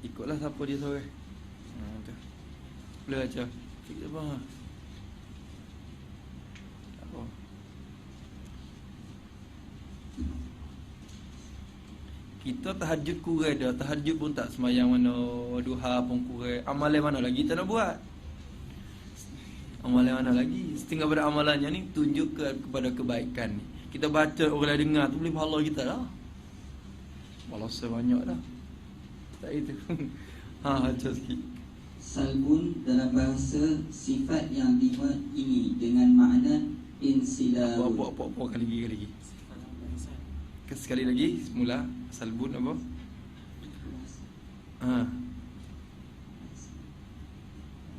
Speaker 2: Ikutlah siapa dia seorang. Tu. Boleh baca. Sikit apa? Apa? Kita tahajud kurang dah. Tahajud pun tak semayang mana. Duha pun kurang. Amalan mana lagi kita nak buat? Amalan mana lagi? Setengah pada amalannya ni tunjuk kepada kebaikan ni. Kita baca orang lain dengar tu boleh pahala kita dah. Pahala sebanyak dah. Tak itu. Baca sikit.
Speaker 3: Salbun dalam bahasa sifat yang 5 ini dengan makna insilabun.
Speaker 2: Apa kali lagi. Sekali lagi semula salbun apa?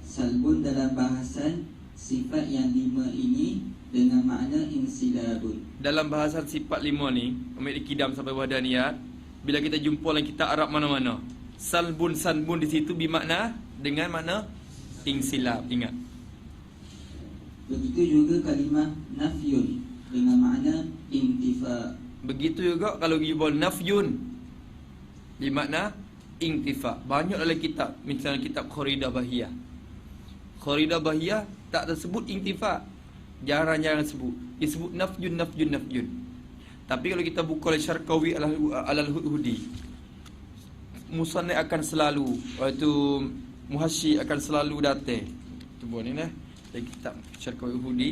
Speaker 3: Salbun dalam bahasan sifat yang 5 ini dengan makna insilabun.
Speaker 2: Dalam bahasan sifat 5 ni, ambil dikidam sampai wahdaniat. Bila kita jumpa dalam kitab Arab mana-mana, salbun di situ bermakna dengan makna insilab. Ingat.
Speaker 3: Begitu juga kalimah nafyun dengan makna intifa.
Speaker 2: Begitu juga kalau jumpa nafyun bermakna intifa. Banyak dalam kitab, misalnya kitab Kharidah Bahiyah. Kharidah Bahiyah tak tersebut intifa. Jarang-jarang sebut. Dia sebut nafyun. Tapi kalau kita buka oleh Syarqawi Al-Hudhudi, musannif akan selalu, iaitu muhasyi akan selalu datang. Tu buat ni dari kitab Syarqawi Al-Hudhudi,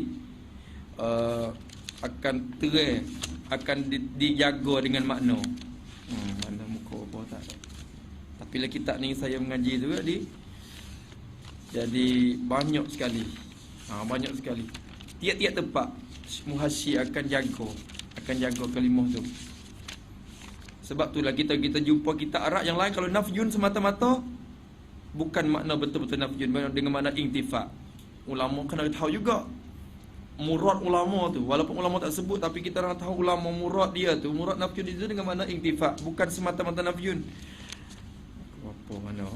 Speaker 2: akan terang, akan dijaga dengan makna. Mana muka apa tak ada. Tapi lah kitab ni saya mengaji tu jadi banyak sekali. Banyak sekali. Tiap-tiap tempat muhasyi akan jaga kalimah tu. Sebab itulah kita jumpa kitab Arab yang lain kalau nafyun semata-mata bukan makna betul-betul nafyun dengan makna intifa. Ulama kena tahu juga murad ulama tu. Walaupun ulama tak sebut tapi kita nak tahu ulama murad dia tu. Murad nafyun itu dengan makna intifa, bukan semata-mata nafyun. Apa mana?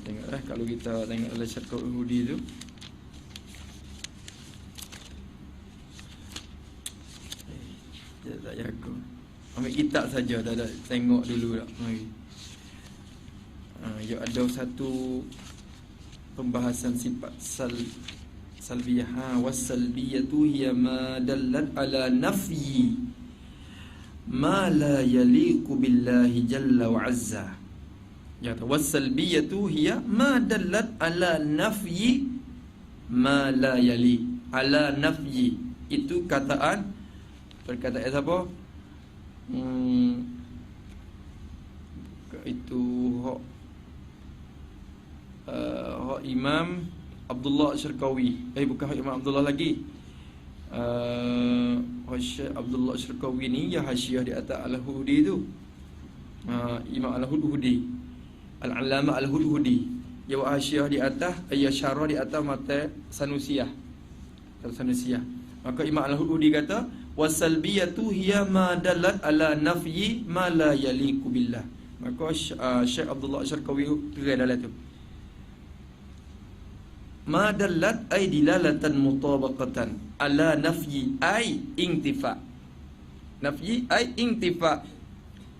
Speaker 2: Tengoklah kalau kita tengok dalam Syarqawi Al-Hudhudi tu. Dia tak jaga. Ambil kitab saja dah tengok dulu dah. Ya ada satu pembahasan sifat salbiyah. Wasalbiyatu hiya ma dallat ala nafyi ma la yaliqu billahi jalla wa azza. Ya, wasalbiyatu hiya ma dallat ala nafyi ma la yali. Ala nafyi itu perkataan siapa? Itu hak Imam Abdullah Syarqawi. Bukan hak Imam Abdullah lagi. Syekh Abdullah Syarqawi ni ya hasyiah di atas Al-Hudhudi tu. Imam Al-Hudhudi, Al-Allamah Al-Hudhudi, ya hasyiah di atas, ya syarah di atas mata Sanusiyah. Maka Imam Al-Hudhudi kata wasalbiyatu hiya ma dallat ala nafyi ma la yaliqu billah. Maka Syekh Abdullah Syarqawi kira dalam tu. Ma dallat ay dilalatan mutabaqatan ala nafyi ay intifa. Nafyi ay intifa.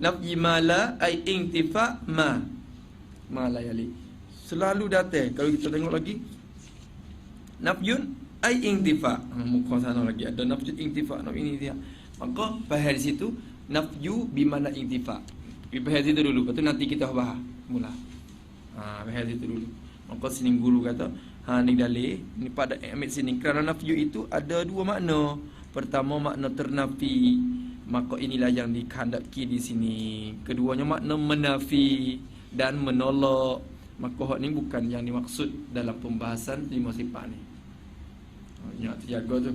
Speaker 2: Nafyi ma la ay intifa ma la yali. Selalu datang. Kalau kita tengok lagi nafyun ai intifa. Muka sana lagi ada nafyu intifa, nafyu intifa. Maka faham di situ nafyu bermakna intifa. Faham situ dulu. Lepas tu nanti kita bahas mula. Faham situ dulu. Maka sini guru kata, ni dalil ni pada ambil sini kerana nafyu itu ada dua makna. Pertama makna ternafi. Maka inilah yang dikehendaki di sini. Keduanya makna menafi dan menolak. Maka hak ni bukan yang dimaksud dalam pembahasan 5 sifat ni. Ingat terjaga tu.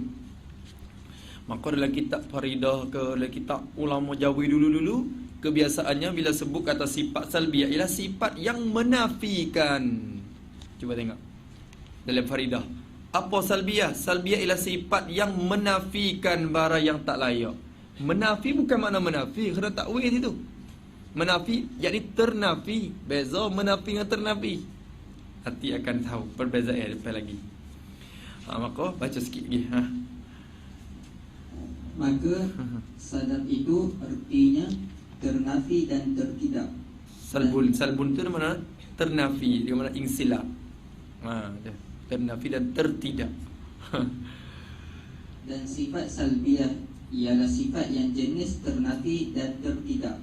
Speaker 2: Maka dalam kitab Faridah ke dalam kitab ulama Jawi dulu-dulu, kebiasaannya bila sebut kata sifat salbiyah ialah sifat yang menafikan. Cuba tengok dalam Faridah. Apa salbiyah? Salbiyah ialah sifat yang menafikan barang yang tak layak. Menafi bukan makna menafi, kena takwil itu. Menafi yakni ternafi. Beza menafi dengan ternafi. Nanti akan tahu perbezaan depan lagi. Maka baca sikit lagi.
Speaker 3: Maka sadab itu artinya ternafi dan tertidak.
Speaker 2: Salbun tu mana? Ternafi, dia mana insila. Ternafi dan tertidak.
Speaker 3: Dan sifat salbiyah ialah sifat yang jenis ternafi dan tertidak.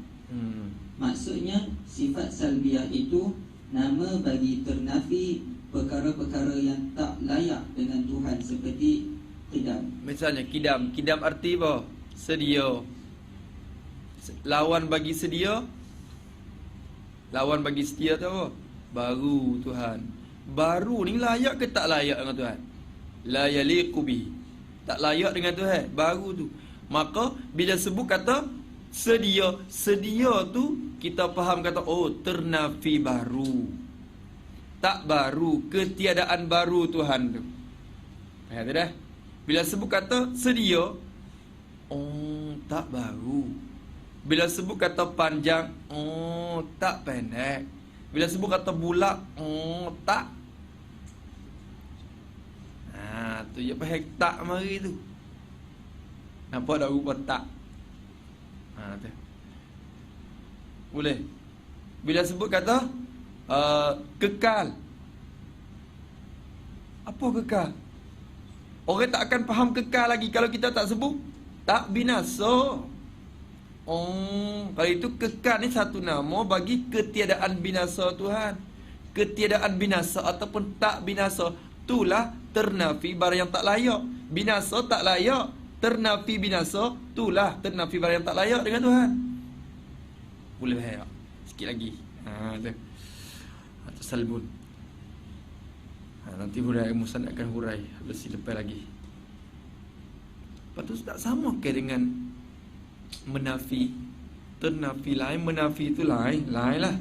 Speaker 3: Maksudnya sifat salbiyah itu nama bagi ternafi perkara-perkara yang tak layak dengan Tuhan seperti kidam.
Speaker 2: Misalnya kidam. Kidam arti apa? Sedia. Lawan bagi sedia. Lawan bagi sedia tu apa? Baru Tuhan. Baru ni layak ke tak layak dengan Tuhan? La yaliqu bihi. Tak layak dengan Tuhan. Baru tu. Maka bila sebut kata sedia, sedia tu kita faham kata oh ternafi baru. Tak baru, ketiadaan baru Tuhan tu. Faham tak dah? Bila sebut kata sedia, oh tak baru. Bila sebut kata panjang, oh tak pendek. Bila sebut kata bulat, oh tak. Tu je faham tak mari tu. Nampak tak rupa tak? Tu. Boleh. Bila sebut kata kekal. Apa kekal? Orang tak akan faham kekal lagi kalau kita tak sebut tak binasa. Kalau itu kekal ni satu nama bagi ketiadaan binasa Tuhan. Ketiadaan binasa ataupun tak binasa, itulah ternafi barang yang tak layak. Binasa tak layak, ternafi binasa, itulah ternafi barang yang tak layak dengan Tuhan. Boleh faham? Sikit lagi. Tu. Atau salbun. Nanti hurai Musan akan hurai besi lepas lagi. Lepas tu tak sama ke dengan menafi. Ternafi lain, menafi itu lain. Lain lah.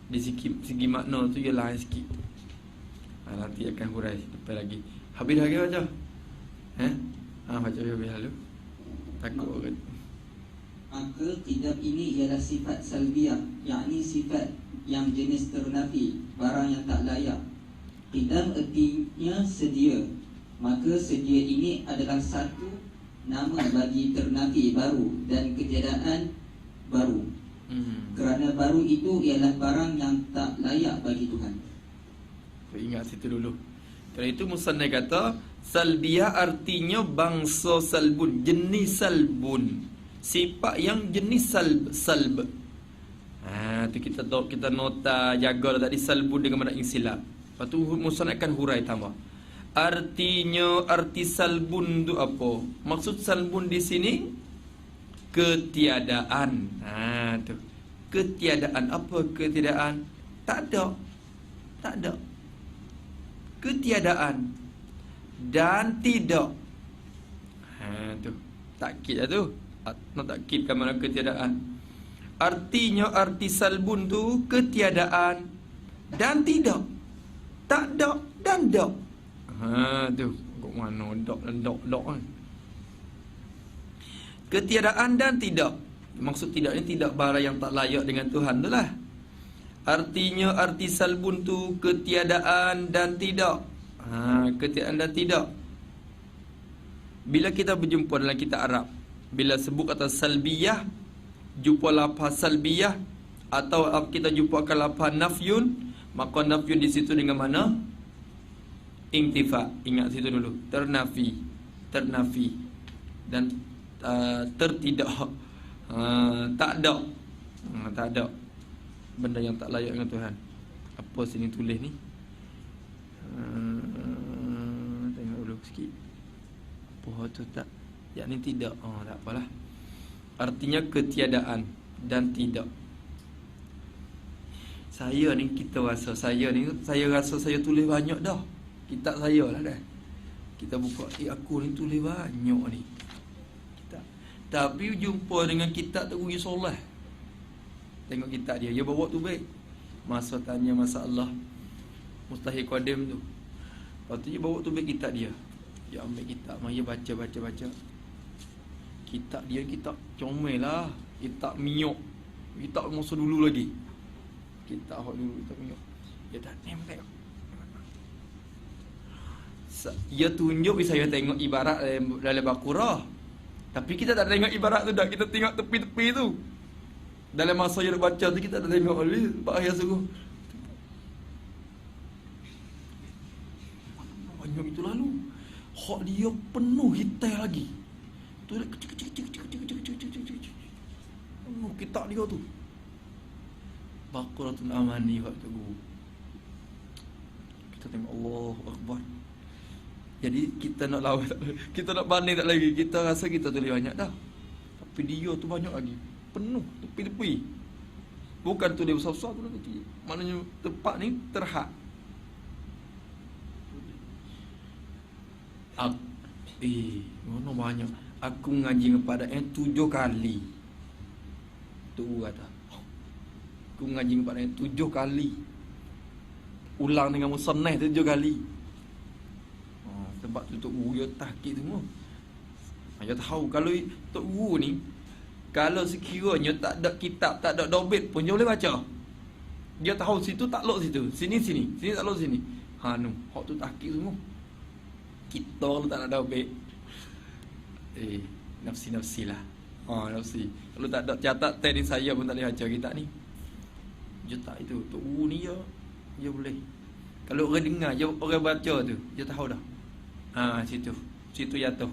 Speaker 2: Di segi makna tu dia lain sikit. Nanti akan hurai lepas lagi. Habis lagi baca? Baca habis lalu. Takut kan?
Speaker 3: Maka kidam ini ialah sifat salbiyah, yakni sifat yang jenis ternafi, barang yang tak layak. Kidam artinya sedia. Maka sedia ini adalah satu nama bagi ternafi baru dan ketiadaan baru. Kerana baru itu ialah barang yang tak layak bagi Tuhan.
Speaker 2: Ingat situ dulu. Kerana itu Musannaf kata salbiyah artinya bangsa salbun, jenis salbun. Sifat yang jenis salb. Tu kita nota jaga tadi salbun dengan mana insilab. Lepas tu Musannaf akan hurai tambah. Artinya arti salbun tu apa? Maksud salbun di sini ketiadaan. Tu. Ketiadaan apa ketiadaan? Tak ada. Ketiadaan dan tidak. Tu. Takkid lah tu. Nak takkidkan mana ketiadaan. Artinya arti salbun tu ketiadaan dan tidak. Tak ada dan dak. Tu. Kok mana dak dan dak kan. Ketiadaan dan tidak. Maksud tidak ni tidak barang yang tak layak dengan Tuhan tu lah. Artinya arti salbun tu ketiadaan dan tidak. Ketiadaan dan tidak. Bila kita berjumpa dalam kitab Arab, bila sebut kata salbiyah, jumpa lafaz salbiyah atau kita jumpakan lafaz nafyun, maka nafyun di situ dengan mana? Intifa. Ingat situ dulu. Ternafi dan tertidak. Tak ada benda yang tak layak dengan Tuhan. Apa sini tulis ni? Tengok dulu sikit. Apa tu tak? Yakni tidak. Tak apalah. Artinya ketiadaan dan tidak. Saya rasa saya tulis banyak dah. Kitab saya lah dah. Kita buka, aku ni tulis banyak ni. Tapi jumpa dengan kitab tu rugi solat. Tengok kitab dia bawa tu baik. Masa tanya masalah Mustahil Qadim tu. Lepas tu dia bawa tu baik kitab dia. Dia ambil kitab, dia baca. Kitab dia kitab comel lah. Kitab miok. Kitab masa dulu lagi. Kitab hak dulu kitab miok. Dia dah tengok. Dia tunjuk saya tengok ibarat dalam Baqarah. Tapi kita tak tengok ibarat tu dah. Kita tengok tepi-tepi tu. Dalam masa dia baca tu kita tak tengok lagi. Bahaya sungguh. Banyak itu lalu. Hak dia penuh hitam lagi. Tu dia kecil. Oh, kitab dia tu. Baqaratul Amani hak tu. Kita tengok Allahu Akbar. Jadi kita nak lawan tak, kita nak banding tak lagi. Kita rasa kita tulis banyak dah. Tapi dia tu banyak lagi. Penuh tepi-tepi. Bukan tu dia besar-besar tu kecil. Maknanya tempat ni terhad. Mana banyak. Aku mengaji kepada 7 kali. Tu kata. Aku mengaji kepada 7 kali. Ulang dengan musannaf 7 kali. Sebab tu Tok Guru dia tahqiq semua. Saya tahu kalau Tok Guru ni, kalau sekiranya tak ada kitab, tak ada dobit pun dia boleh baca. Dia tahu situ takluk situ, sini takluk sini. Hak tu tahqiq semua. Kita kalau tak ada dobit, nafsi lah. Nafsi. Kalau tak ada catat tadi saya pun tak boleh baca kitab ni. Dia tak itu. Tok Guru ni dia boleh. Kalau orang dengar, orang baca tu, dia tahu dah. Situ jatuh.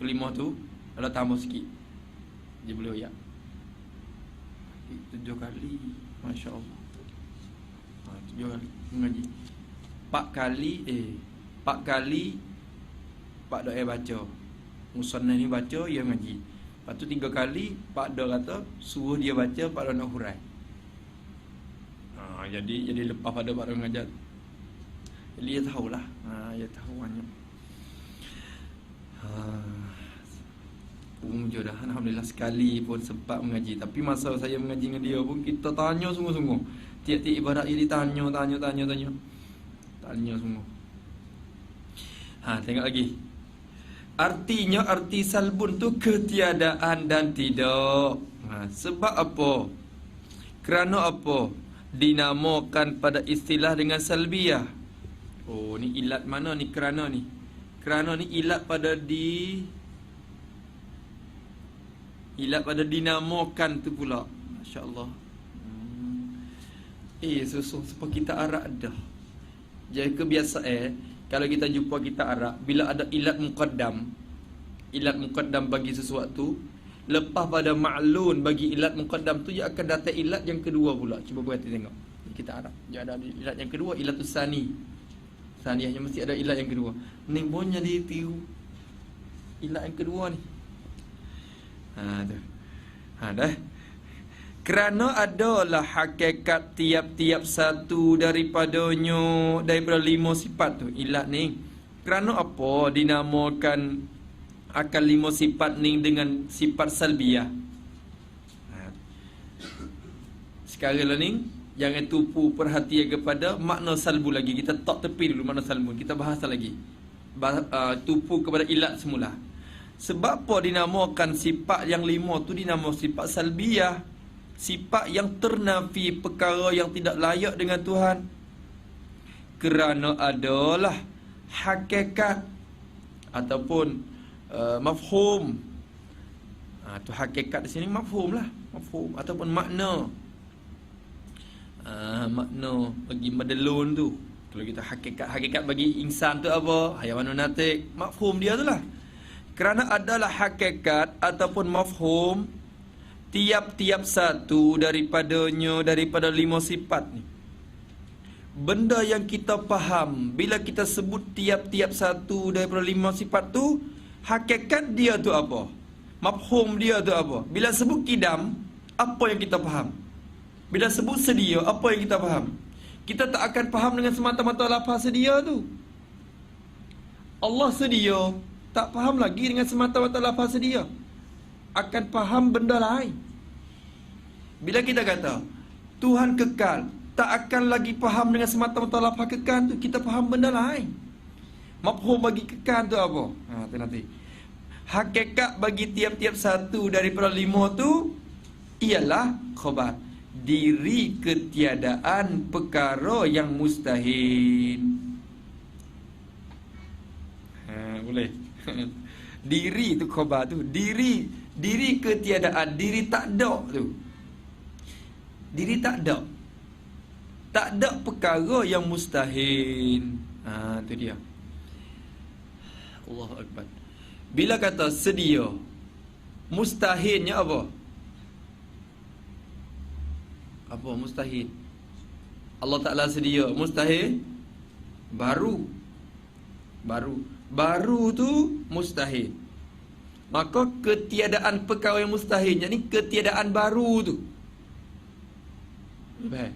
Speaker 2: Kelima tu kalau tambah sikit dia boleh oyak. 7 kali. Masya-Allah. 7 kali mengaji. 4 kali Pak Doa baca. Musannaf ni baca, dia mengaji. Lepas tu 3 kali Pak Doa kata suruh dia baca, Pak Doa nak hurai. Jadi lepas pada Pak Doa mengajar. Jadi dia tahulah. Dia tahu banyak. Umum je dah. Alhamdulillah sekali pun sempat mengaji. Tapi masa saya mengaji dengan dia pun kita tanya sungguh-sungguh. Tiap-tiap ibarat dia ditanya. Tanya semua. Tengok lagi. Artinya arti salbun tu ketiadaan dan tidak. Sebab apa? Kerana apa? Dinamakan pada istilah dengan salbiyah. Oh, ni ilat mana ni kerana ni? Kerana ni ilat pada dinamakan tu pula. Masya-Allah. Sebab kita Arab dah. Jadi kebiasaan kalau kita jumpa kita Arab, bila ada ilat muqaddam bagi sesuatu, lepas pada ma'lun bagi ilat muqaddam tu, dia akan datang ilat yang kedua pula. Cuba berhati tengok. Kita Arab, dia ada ilat yang kedua, ilatus sani. Saniahnya mesti ada ilat yang kedua. Ni pun jadi tiru ilat yang kedua ni. Dah. Kerana adalah hakikat tiap-tiap satu daripada 5 sifat tu. Ilat ni. Kerana apa dinamakan akan 5 sifat ni dengan sifat salbiyah? Sekarang lah ni, jangan tupu perhatian kepada makna salbu lagi. Kita tak tepi dulu makna salbu. Kita bahas lagi. Tupu kepada ilat semula. Sebab apa dinamakan sifat yang 5 tu dinamakan sifat salbiyah? Sifat yang ternafi perkara yang tidak layak dengan Tuhan. Kerana adalah hakikat ataupun mafhum. Tu hakikat di sini mafhum lah. Mafhum ataupun makna. Makna bagi madelun tu. Kalau kita hakikat bagi insan tu apa? Hayawanun natik. Mafhum dia tu lah. Kerana adalah hakikat ataupun mafhum tiap-tiap satu daripada 5 sifat ni. Benda yang kita faham bila kita sebut tiap-tiap satu daripada 5 sifat tu, hakikat dia tu apa? Mafhum dia tu apa? Bila sebut kidam, apa yang kita faham? Bila sebut sedia, apa yang kita faham? Kita tak akan faham dengan semata-mata lafaz sedia tu. Allah sedia, tak faham lagi dengan semata-mata lafaz sedia. Akan faham benda lain. Bila kita kata Tuhan kekal, tak akan lagi faham dengan semata-mata lafaz kekal tu. Kita faham benda lain. Mafhum bagi kekal tu apa? Tu nanti. Hakikat bagi tiap-tiap satu daripada 5 tu ialah khabar, diri ketiadaan perkara yang mustahil. Boleh. Diri tu khabar tu, diri ketiadaan, diri tak ada tu. Diri tak ada. Tak ada perkara yang mustahil. Tu dia. Allahu Akbar. Bila kata sedia, mustahilnya apa? Apa mustahil? Allah Ta'ala sedia. Mustahil Baru tu mustahil. Maka ketiadaan perkara yang mustahil, ni ketiadaan baru tu. Baik.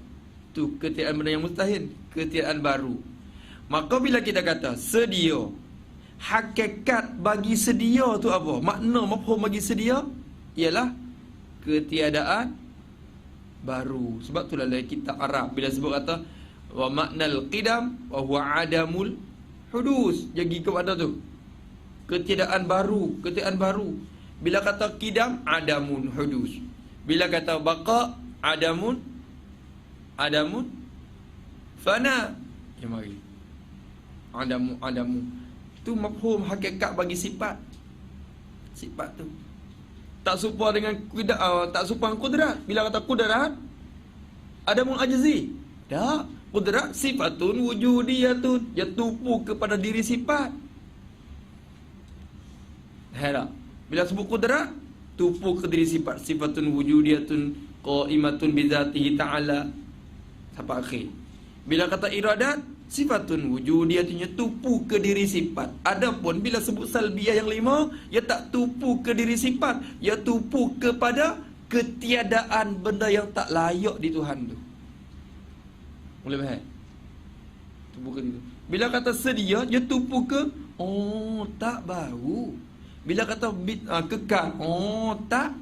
Speaker 2: Tu ketiadaan benda yang mustahil, ketiadaan baru. Maka bila kita kata sedia, hakikat bagi sedia tu apa? Makna mafhum bagi sedia ialah ketiadaan baru. Sebab itulah dalam kitab Arab bila sebut kata wa maknal qidam wa huwa adamul hudus. Jadi ke mana tu? Ketiadaan baru, ketiadaan baru. Bila kata qidam, adamun hudus. Bila kata baqa, adamun fana. Ya mari. Adamu. Tu mafhum hakikat bagi sifat. Sifat tu tak serupa dengan tak serupa dengan kudrat. Bila kata kudrat, adamun ajzi. Tak, kudrat sifatun wujudiyatun, dia tupu kepada diri sifat. Tak? Bila sebut kudrat, tupu ke diri sifat, sifatun wujudiyatun qaimatun bizatihi ta'ala sampai akhir. Bila kata iradat, sifatun wujudiyatun, tupu ke diri sifat. Adapun bila sebut salbiyah yang 5, ia tak tupu ke diri sifat, ia tupu kepada ketiadaan benda yang tak layak di Tuhan tu. Boleh faham? Tupu ke itu. Bila kata sedia, dia tupu ke tak baru. Bila kata kekal, tak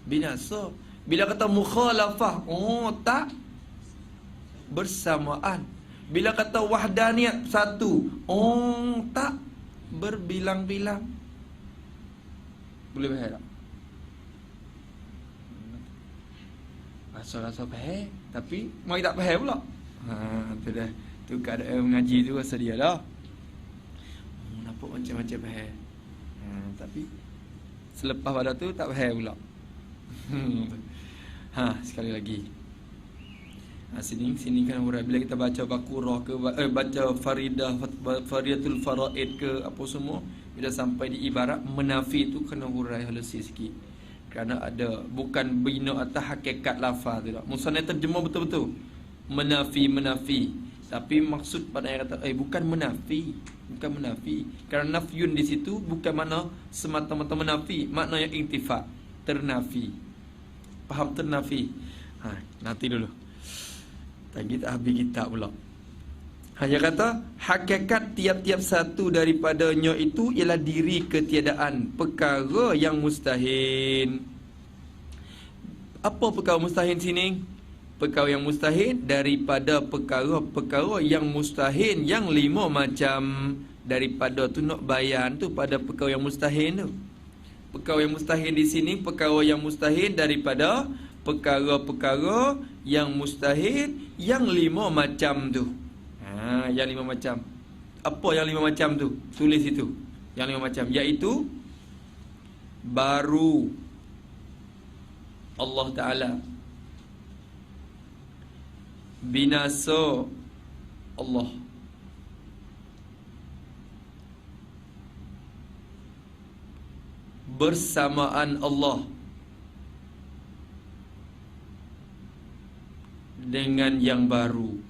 Speaker 2: binasa. Bila kata mukhalafah, tak bersamaan. Bila kata wahdaniyat satu, tak berbilang-bilang. Boleh faham tak? Rasa-rasa faham, tapi mai tak faham pula. Tu dah. Tu keadaan mengaji tu rasa dia dah. Nampak macam-macam faham. Tapi selepas pada tu tak faham pula. Sekali lagi. Sini kan hurai bila kita baca Baqarah ke baca Faridatul Faraid ke apa semua, bila sampai di ibarat menafi tu kena hurai halus sikit. Kerana ada bukan bina atas hakikat lafaz tu tak. Musannaf terjemah betul-betul menafi. Tapi maksud pada yang kata bukan menafi. Kerana nafyun di situ bukan makna semata-mata menafi, makna yang intifa, ternafi. Faham ternafi? Nanti dulu. Tak habis kitab pula. Hanya kata hakikat tiap-tiap satu daripadanya itu ialah diri ketiadaan perkara yang mustahil. Apa perkara mustahil sini? Perkara yang mustahil daripada perkara-perkara yang mustahil yang 5 macam. Daripada tu nak bayan tu pada perkara yang mustahil tu. Perkara yang mustahil di sini, perkara yang mustahil daripada perkara-perkara yang mustahil yang 5 macam tu. Yang 5 macam. Apa yang 5 macam tu? Tulis itu. Yang 5 macam, iaitu baru Allah Ta'ala, binasa Allah, bersamaan Allah dengan yang baru.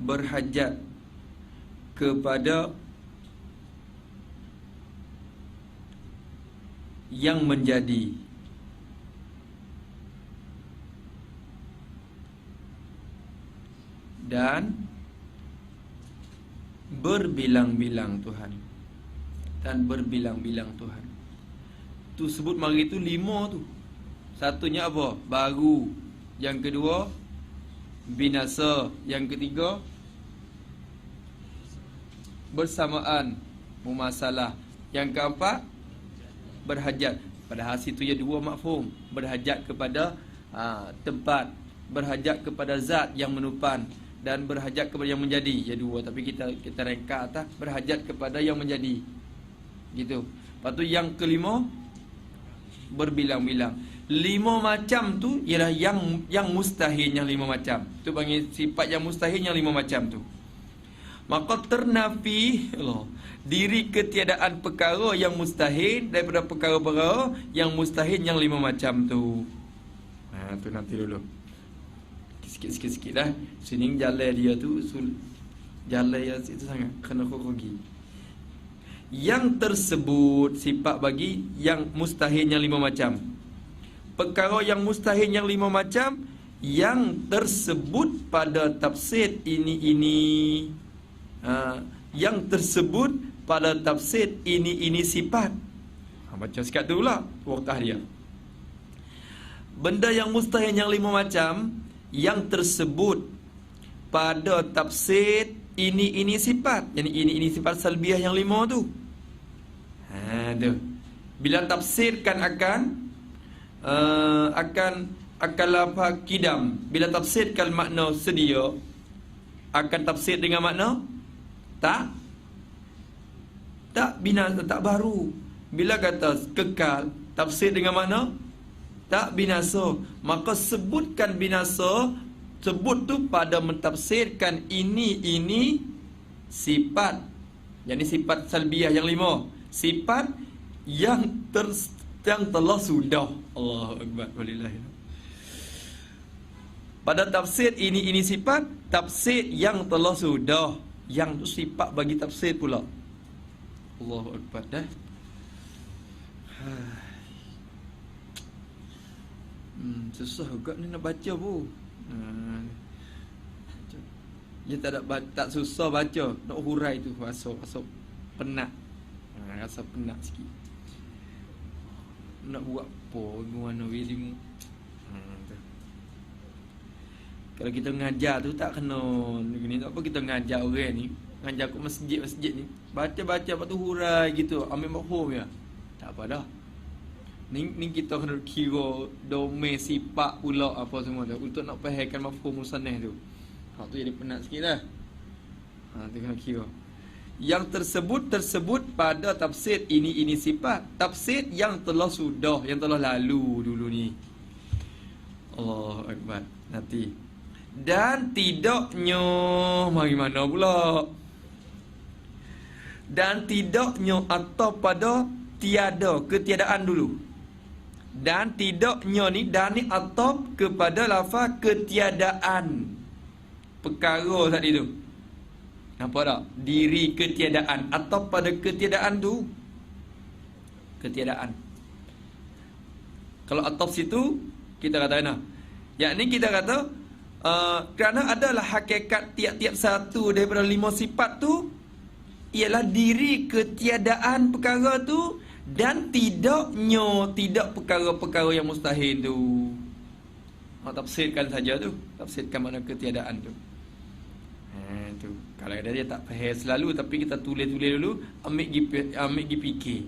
Speaker 2: Berhajat kepada yang menjadi, dan berbilang-bilang Tuhan. dan berbilang-bilang Tuhan. Tu sebut mari tu 5 tu. Satunya apa? Baru. Yang kedua binasa. Yang ketiga bersamaan, mumasalah. Yang keempat berhajat. Padahal situ ya 2 mafhum. Berhajat kepada tempat, berhajat kepada zat yang menupan, dan berhajat kepada yang menjadi. Ya 2, tapi kita reka atas berhajat kepada yang menjadi. Gitu. Lepas tu yang kelima berbilang-bilang. 5 macam tu ialah yang mustahil, yang 5 macam. Tu panggil sifat yang mustahil, yang 5 macam tu. Maka ternafi Allah, diri ketiadaan perkara yang mustahil daripada perkara-perkara yang mustahil yang 5 macam tu. Tu nanti dulu. Sikit dah. Sini jalan dia tu jalan yang itu sangat kena kokogi. Yang tersebut sifat bagi yang mustahil yang 5 macam. Perkara yang mustahil yang 5 macam yang tersebut pada tafsir ini. Yang tersebut pada tafsir ini sifat. Baca sekat tu pula waktu dia. Benda yang mustahil yang 5 macam yang tersebut pada tafsir ini sifat. Yang ini sifat salbiah yang 5 tu. Tu. Bila tafsirkan akan lafaz kidam. Bila tafsirkan makna sedia, akan tafsir dengan makna tak binasa, tak baru. Bila kata kekal, tafsir dengan makna tak binasa. Maka sebutkan binasa, sebut tu pada mentafsirkan ini sifat. Yang sifat salbiah yang 5. Sifat yang telah sudah. Allahu Akbar. Walillahilhamd. Pada tafsir ini sifat, tafsir yang telah sudah. Yang tu sifat bagi tafsir pula. Allahu Akbar dah. Susah juga ni nak baca pun. Dia tak susah baca. Nak hurai tu rasa penat. Rasa penat sikit. Nak buat apa gimana ilmu. Kalau kita mengajar tu tak kena ni, tak apa kita mengajar orang ni, mengajar kat masjid ni, baca-baca lepas tu hurai gitu, ambil mafhum ya. Tak apa dah. Ni kita kena kira domain sifat pula apa semua tu untuk nak fahamkan mafhum musannaf tu. Hak tu jadi penat sikit dah. Tu kena kira. Yang tersebut pada tafsir ini sifat. Tafsir yang telah sudah, yang telah lalu dulu ni. Allahu Akbar. Nanti. Dan tidaknya mari mana pula? Dan tidaknya atau pada tiada, ketiadaan dulu. Dan tidaknya ni, dan ni atau kepada lafaz ketiadaan perkara tadi tu. Nampak tak? Diri ketiadaan atau pada ketiadaan tu. Ketiadaan. Kalau atau situ kita kata mana? Yakni kita kata kerana adalah hakikat tiap-tiap satu daripada 5 sifat tu ialah diri ketiadaan perkara tu dan tidak perkara-perkara yang mustahil tu. Tafsirkan saja tu, tafsirkan makna ketiadaan tu. Tu. Kalau ada dia tak faham selalu, tapi kita tulis dulu, ambil pergi fikir.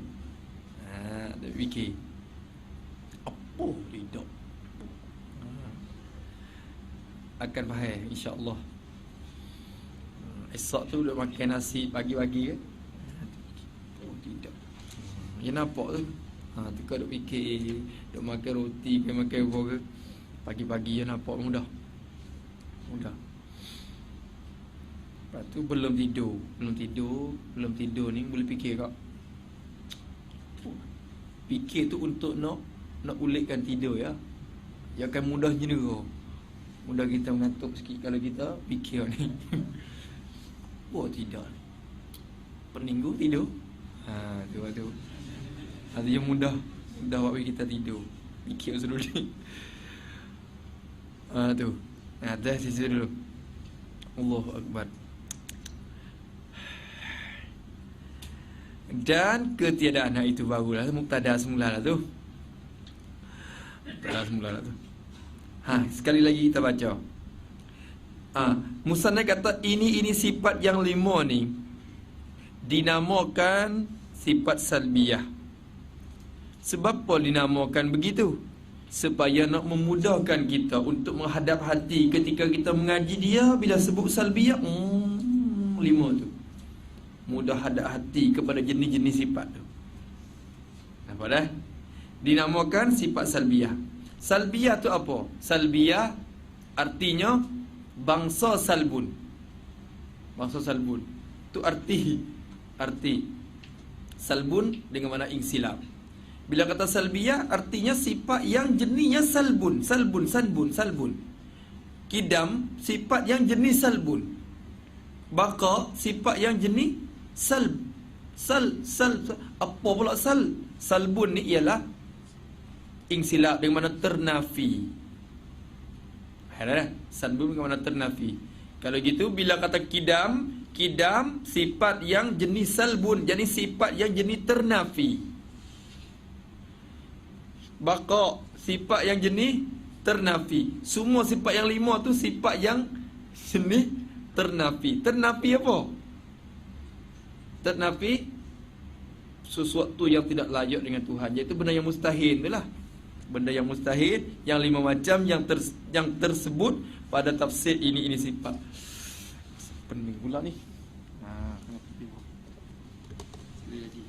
Speaker 2: Fikir. Apa tidak? Akan faham insya-Allah. Esok tu duk makan nasi pagi-pagi ke? Oh tidak. Ya nampak tu. Tu kau duk fikir, duk makan roti ke makan apa ke? Pagi-pagi ya nampak mudah. Lepas tu belum tidur ni boleh fikir kak. Fikir tu untuk nak ulitkan tidur ya. Dia akan mudah jenera. Mudah kita mengantuk sikit kalau kita fikir ni. Oh tidak. Peninggu tidur. Tu. Ada yang mudah buat kita tidur. Fikir dulu ni. Tu. Dah situ dulu. Allahu Akbar. Dan ketiadaan itu barulah mubtada semula lah tu. Mubtada semula lah tu. Sekali lagi kita baca. Musannaf kata ini sifat yang 5 ni dinamakan sifat salbiyah. Sebab apa dinamakan begitu? Supaya nak memudahkan kita untuk menghadap hati ketika kita mengaji dia. Bila sebut salbiyah, 5 tu mudah hadap hati kepada jenis-jenis sifat tu. Nampak dah? Dinamakan sifat salbiyah. Salbiyah tu apa? Salbiyah artinya bangsa salbun. Bangsa salbun tu arti salbun dengan makna insilab. Bila kata salbiyah artinya sifat yang jenisnya salbun. Kidam sifat yang jenis salbun. Baqa sifat yang jenis sal. Apa pula sal? Salbun ni ialah insilab dengan makna ternafi. Salbun dengan makna ternafi. Kalau gitu bila kata kidam sifat yang jenis salbun, jadi sifat yang jenis ternafi. Baqa sifat yang jenis ternafi. Semua sifat yang 5 tu sifat yang jenis ternafi. Ternafi apa? Ternafi sesuatu yang tidak layak dengan Tuhan, iaitu benda yang mustahil itulah. Benda yang mustahil, yang 5 macam yang tersebut pada tafsir ini sifat. Pening pula ni. Kena pergi. Sekali lagi.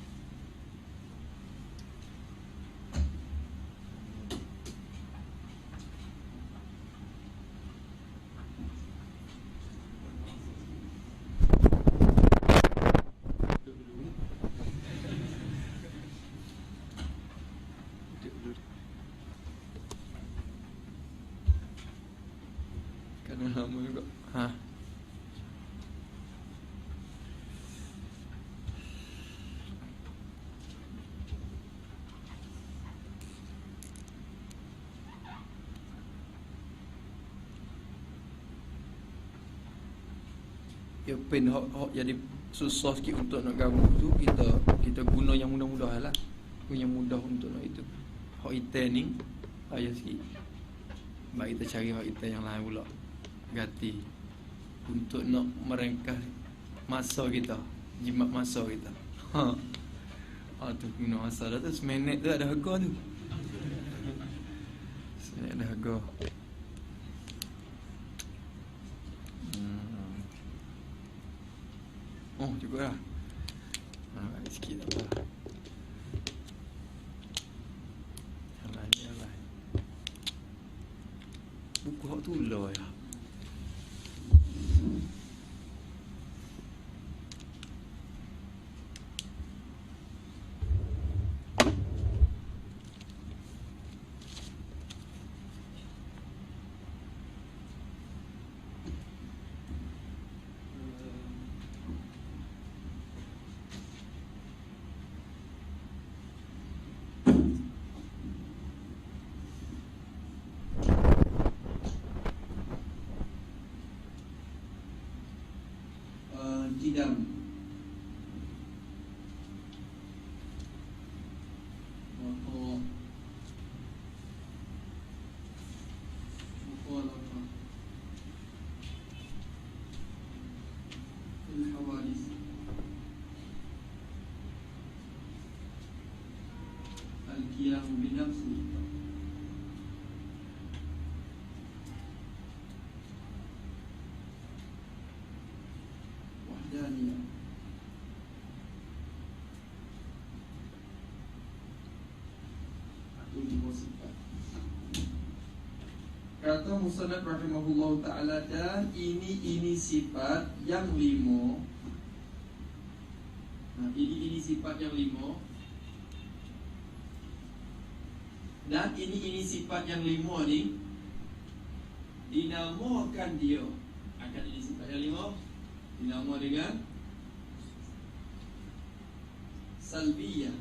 Speaker 2: Lama juga. Ya pen hok jadi susah sikit untuk nak gabung tu, kita guna yang mudah-mudah lah. Yang mudah untuk nak itu. Hok item ni payah sikit. Baik kita cari hok item yang lain pula. Ganti untuk nak merengkas masa kita, jimat masa kita. Tu guna masa dah tu. Seminit tu ada harga tu. Seminit ada harga. Cukup lah. Sikit tak apa. Jalan. Buku hak tu lah ya.
Speaker 1: Kidam mukhalafah al-hawadis al-qiyam binafsi wahdaniyah. Kata musannaf rahimahullah ta'ala, dan ini sifat yang 5. Ini sifat yang 5. Dan ini sifat yang 5 ni dinamakan dia. Akan ini sifat yang 5 dinama dengan salbiyah.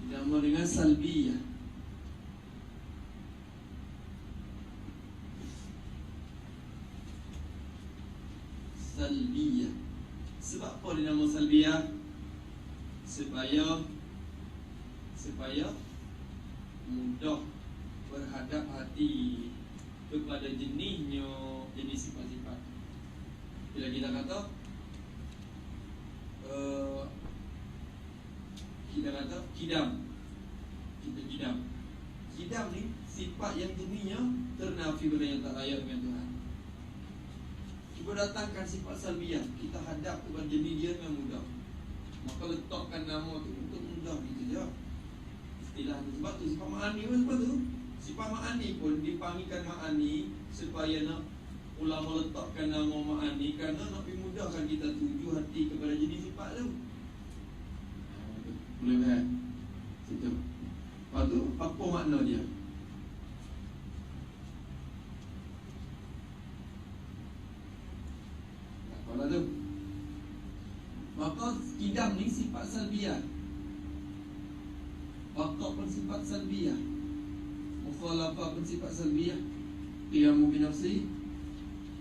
Speaker 1: Dinama dengan salbiyah. salbiyah. Sebab apa dia nama salbiyah? Supaya mudah berhadap hati kepada jenisnya, jenis sifat-sifat. Bila kita kata kidam, kidam ni sifat yang jenisnya ternafi benda yang tak layak dengan Tuhan. Cuba datangkan sifat salbiyah, kita hadap kepada jenis dia dengan mudah. Maka letakkan nama tu untuk mudah gitu je. Istilah tu sebab tu sifat ma'ani pun sebab tu. Sifat ma'ani pun dipanggilkan ma'ani supaya nak ulama letakkan nama ma'ani kerana nak dimudahkan kita tuju hati kepada jenis sifat tu. Boleh lihat situ. Lepas tu apa makna dia? Apalah tu? Maka kidam ni sifat salbiyah, waqa pun sifat salbiyah, mukhalafah pun sifat salbiyah, qiyamu bi nafsi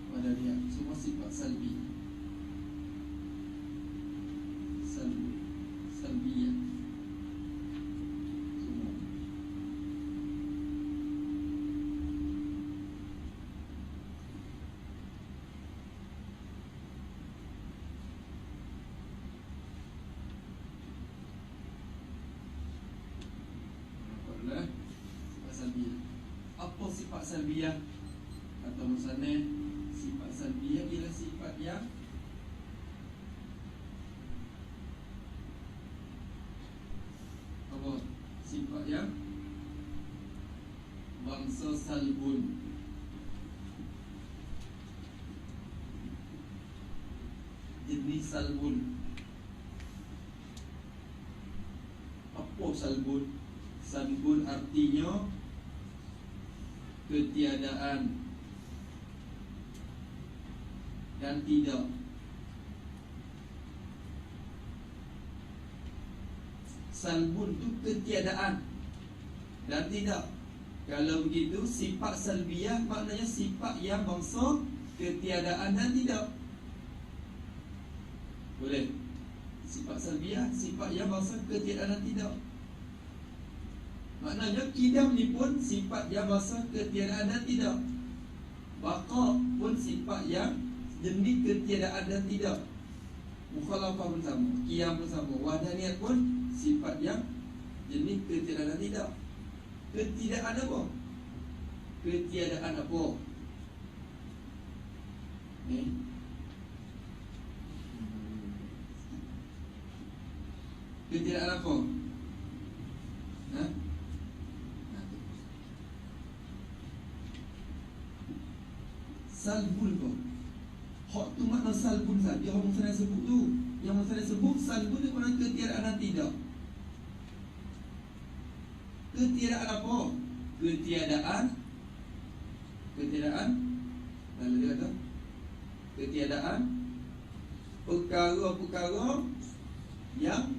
Speaker 1: pada dia semua sifat salbi. Salbiyah semua. Apa sifat salbiyah? Kata musannif, sifat salbiyah ialah sifat yang apa? Sifat yang bangsa salbun. Jenis salbun. Apa salbun? Salbun artinya ketiadaan dan tidak. Salbun tu ketiadaan dan tidak. Kalau begitu sifat salbiyah maknanya sifat yang bangsa ketiadaan dan tidak. Boleh? Sifat salbiyah sifat yang bangsa ketiadaan dan tidak. Maknanya kidam ni pun sifat yang bangsa ketiadaan dan tidak. Baqa pun sifat yang jenis ketiadaan dan tidak. Mukhalafah pun sama, qiyam pun sama, wahdaniyat pun sifat yang jenis ketiadaan dan tidak. Ketiadaan apa? Ketiadaan apa? Ni ketiadaan apa? Ha? Salbun tu. Hak tu makna salbun saja. Yang saya sebut tu. Yang saya sebut salbun tu makna ketiadaan dan tidak. Ketiadaan apa? Ketiadaan. Lalu dia kata ketiadaan perkara-perkara yang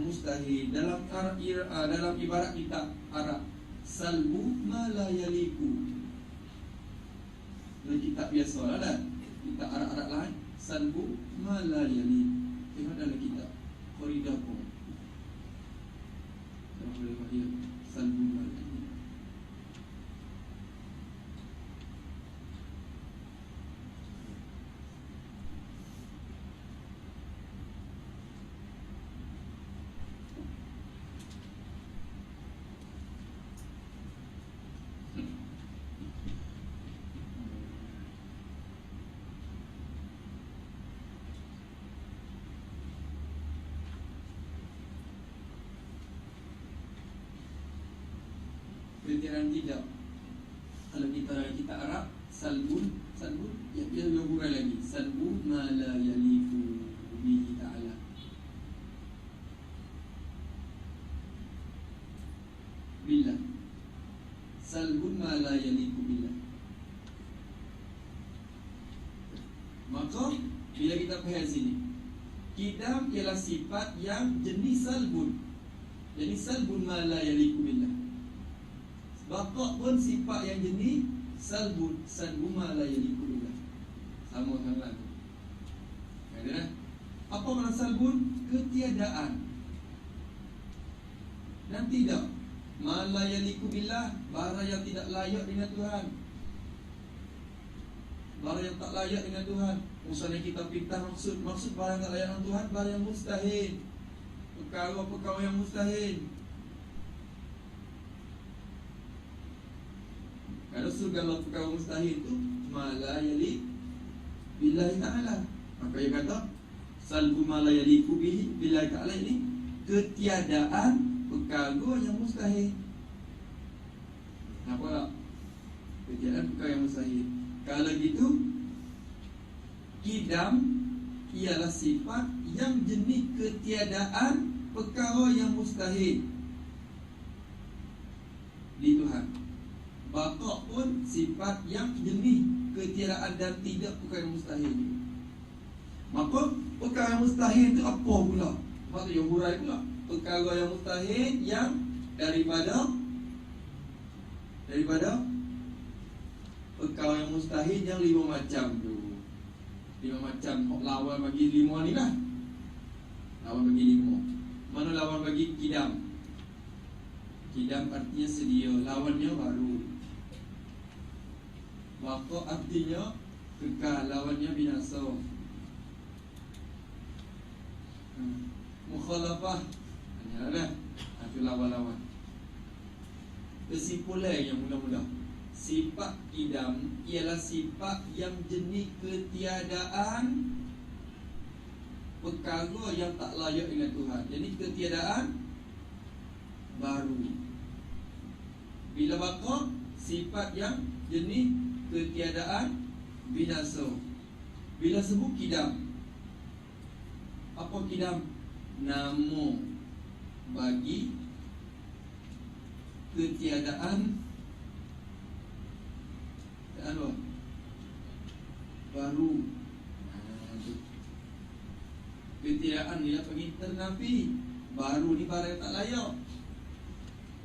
Speaker 1: mustahil. Dalam dalam ibarat kitab Arab, salbu ma la yaliku. Dalam kitab biasa lah kan, kitab Arab-Arab lain, salbu ma la yaliku. Tengok dalam kitab Khoridah pun kalau boleh bahaya salbu ma la yaliku. Ketiadaan tidak. Kalau kita Arab, salbun ya, dia lebih kurang lagi. Salbu ma la yaliku bihi ta'ala. Billah. Salbun ma la yaliku billah. Maka bila kita faham sini, kidam ialah sifat yang jenis salbun. Jadi salbun ma la yaliku billah. Baqa pun sifat yang jenis salbun ma la yaliku billah. Sama sangat.
Speaker 2: Ada. Apa makna salbun? Ketiadaan. Dan tidak. Ma la yaliku billah, barang yang tidak layak dengan Tuhan. Barang yang tak layak dengan Tuhan. Misalnya kita pintar maksud barang tak layak dengan Tuhan, barang yang mustahil. Perkara-perkara yang mustahil. Kalau segala perkara mustahil itu ma la yaliku billahi ta'ala. Maka dia kata salbu ma la yaliku billahi ta'ala ini ketiadaan perkara yang mustahil. Nampak tak? Ketiadaan perkara yang mustahil. Kalau gitu, kidam ialah sifat yang jenis ketiadaan perkara yang mustahil di Tuhan. Baqa pun sifat yang jenis ketiadaan dan tidak perkara yang mustahil. Maka perkara yang mustahil itu apa pula? Maksud yang hurai pula. Perkara yang mustahil yang daripada perkara yang mustahil yang 5 macam tu. 5 macam lawan bagi 5 ni lah. Lawan bagi 5. Mana lawan bagi kidam? Kidam artinya sedia, lawannya baru. Waqa artinya kekal, lawannya binasa. Mukhalafah hanyalah itu lawan-lawan. Kesimpulan yang mula-mula, sifat kidam ialah sifat yang jenis ketiadaan perkara yang tak layak dengan Tuhan. Jadi ketiadaan baru. Bila baqa, sifat yang jenis ketiadaan binasa. Bila sebut kidam, apa kidam? Nama bagi ketiadaan baru. Ketiadaan dia bagi ternafi. Baru ni barang tak layak.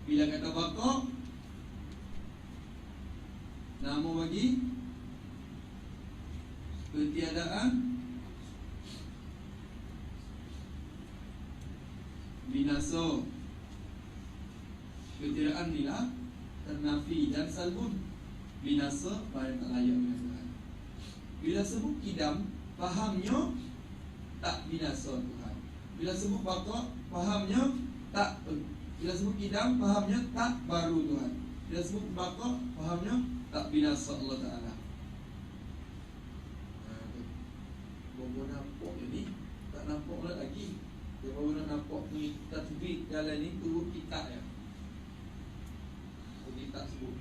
Speaker 2: Bila kata baqa, nama bagi ketiadaan binasa. Ketiadaan ni lah ternafi dan salbun. Binasa barang tak layak dengan Tuhan. Bila sebut kidam, fahamnya tak binasa Tuhan. Bila sebut baqa, fahamnya tak. Bila sebut kidam, fahamnya tak baru Tuhan. Bila sebut baqa, fahamnya tak binasa Allah Ta'ala. Bawa nampak ni, tak nampak lagi. Dia baru nak nampak ni tatbik dalam ni turut kitab ya. Kitab sebut.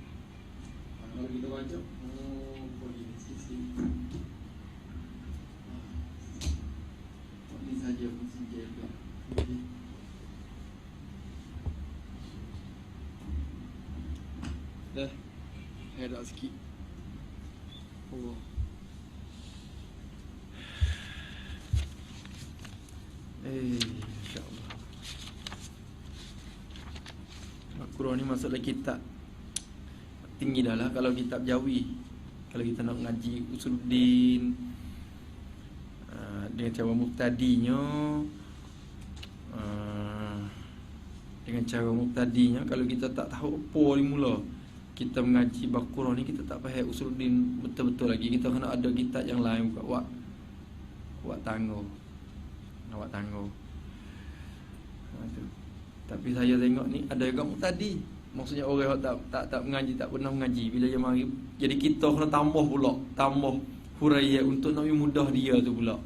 Speaker 2: Kalau kita baca, boleh sikit-sikit. Ini saja pun sikit pula. Dah, head up sikit. Oh. InsyaAllah. Al-Quran ni masalah kitab tinggi dah lah kalau kitab Jawi. Kalau kita nak ngaji Usuluddin dengan cara muqtadinya, dengan cara muqtadinya, kalau kita tak tahu apa ni mula kita mengaji Al-Quran ni, kita tak faham Usuluddin betul-betul lagi. Kita kena ada kitab yang lain buat tangguh. Awak tangguh. Tapi saya tengok ni ada juga muqtadi. Maksudnya orang tak mengaji, tak pernah mengaji, bila dia mari, jadi kita kena tambah pula, tambah huraian untuk nak mudah dia tu pula.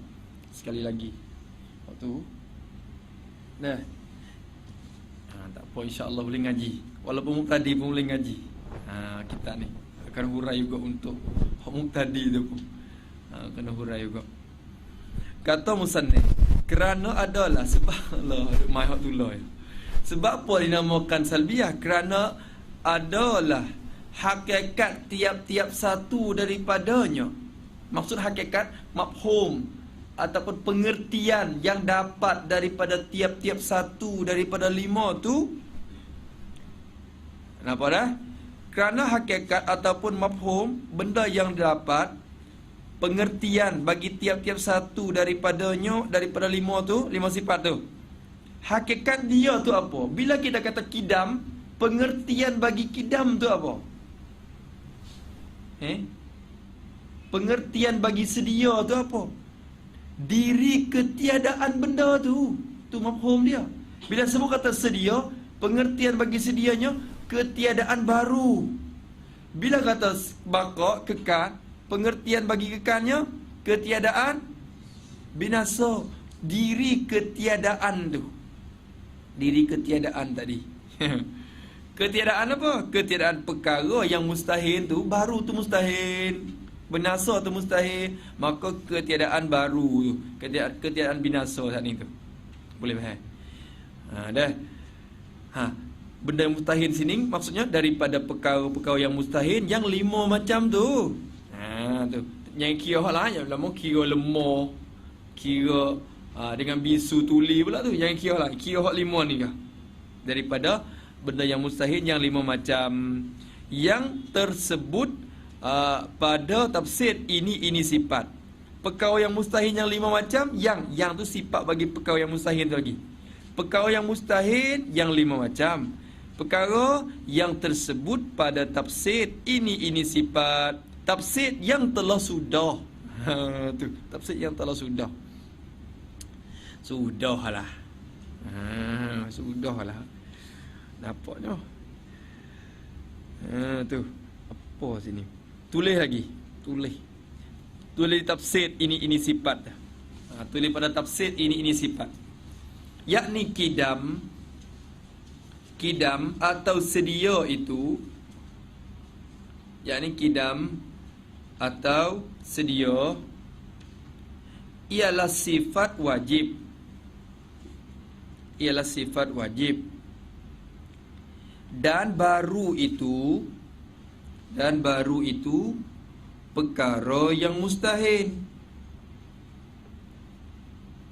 Speaker 2: Sekali lagi. Waktu dah. Tak apa, insya-Allah boleh ngaji. Walaupun muqtadi pun boleh ngaji. Kita ni akan hurai juga untuk muqtadi tu pun. Kena hurai juga. Kata musannif, kerana adalah sebab Allah mahadullah. Sebab apa dinamakan salbiyah? Kerana adalah hakikat tiap-tiap satu daripadanya. Maksud hakikat mafhum ataupun pengertian yang dapat daripada tiap-tiap satu daripada 5 tu. Kenapa dah? Kerana hakikat ataupun mafhum, benda yang dapat pengertian bagi tiap-tiap satu daripada 5 sifat tu. Hakikat dia tu apa? Bila kita kata kidam, pengertian bagi kidam tu apa? Pengertian bagi sedia tu apa? Diri ketiadaan benda tu. Tu mafhum dia. Bila sebut kata sedia, pengertian bagi sedianya ketiadaan baru. Bila kata baqa, kekal, pengertian bagi kekalnya ketiadaan binasa. Diri ketiadaan tu. Diri ketiadaan tadi. Ketiadaan apa? Ketiadaan perkara yang mustahil tu, baru tu mustahil. Binasa tu mustahil. Maka ketiadaan baru tu, ketiadaan binasa saat ni tu. Boleh faham? Dah. Benda yang mustahil sini maksudnya daripada perkara-perkara yang mustahil yang 5 macam tu. Tu. Yang kira lah, yang lama kira lemah, kira dengan bisu tuli pula tu. Yang kira lah, kira hak 5 ni kah? Daripada benda yang mustahil yang 5 macam yang tersebut pada tafsir ini sifat. Perkara yang mustahil yang 5 macam, yang tu sifat bagi perkara yang mustahil tu lagi. Perkara yang mustahil yang 5 macam. Perkara yang tersebut pada tafsir ini sifat. Tafsir yang telah sudah. Tu, tafsir yang telah sudah. Sudahlah. Sudahlah. Nampaknya. Tu. Apa sini? Tulis lagi. Tulis tafsir ini sifat. Tulis pada tafsir ini sifat. Yakni kidam atau sedia itu, yakni kidam atau sedia ialah sifat wajib. Ialah sifat wajib. Dan baru itu perkara yang mustahil.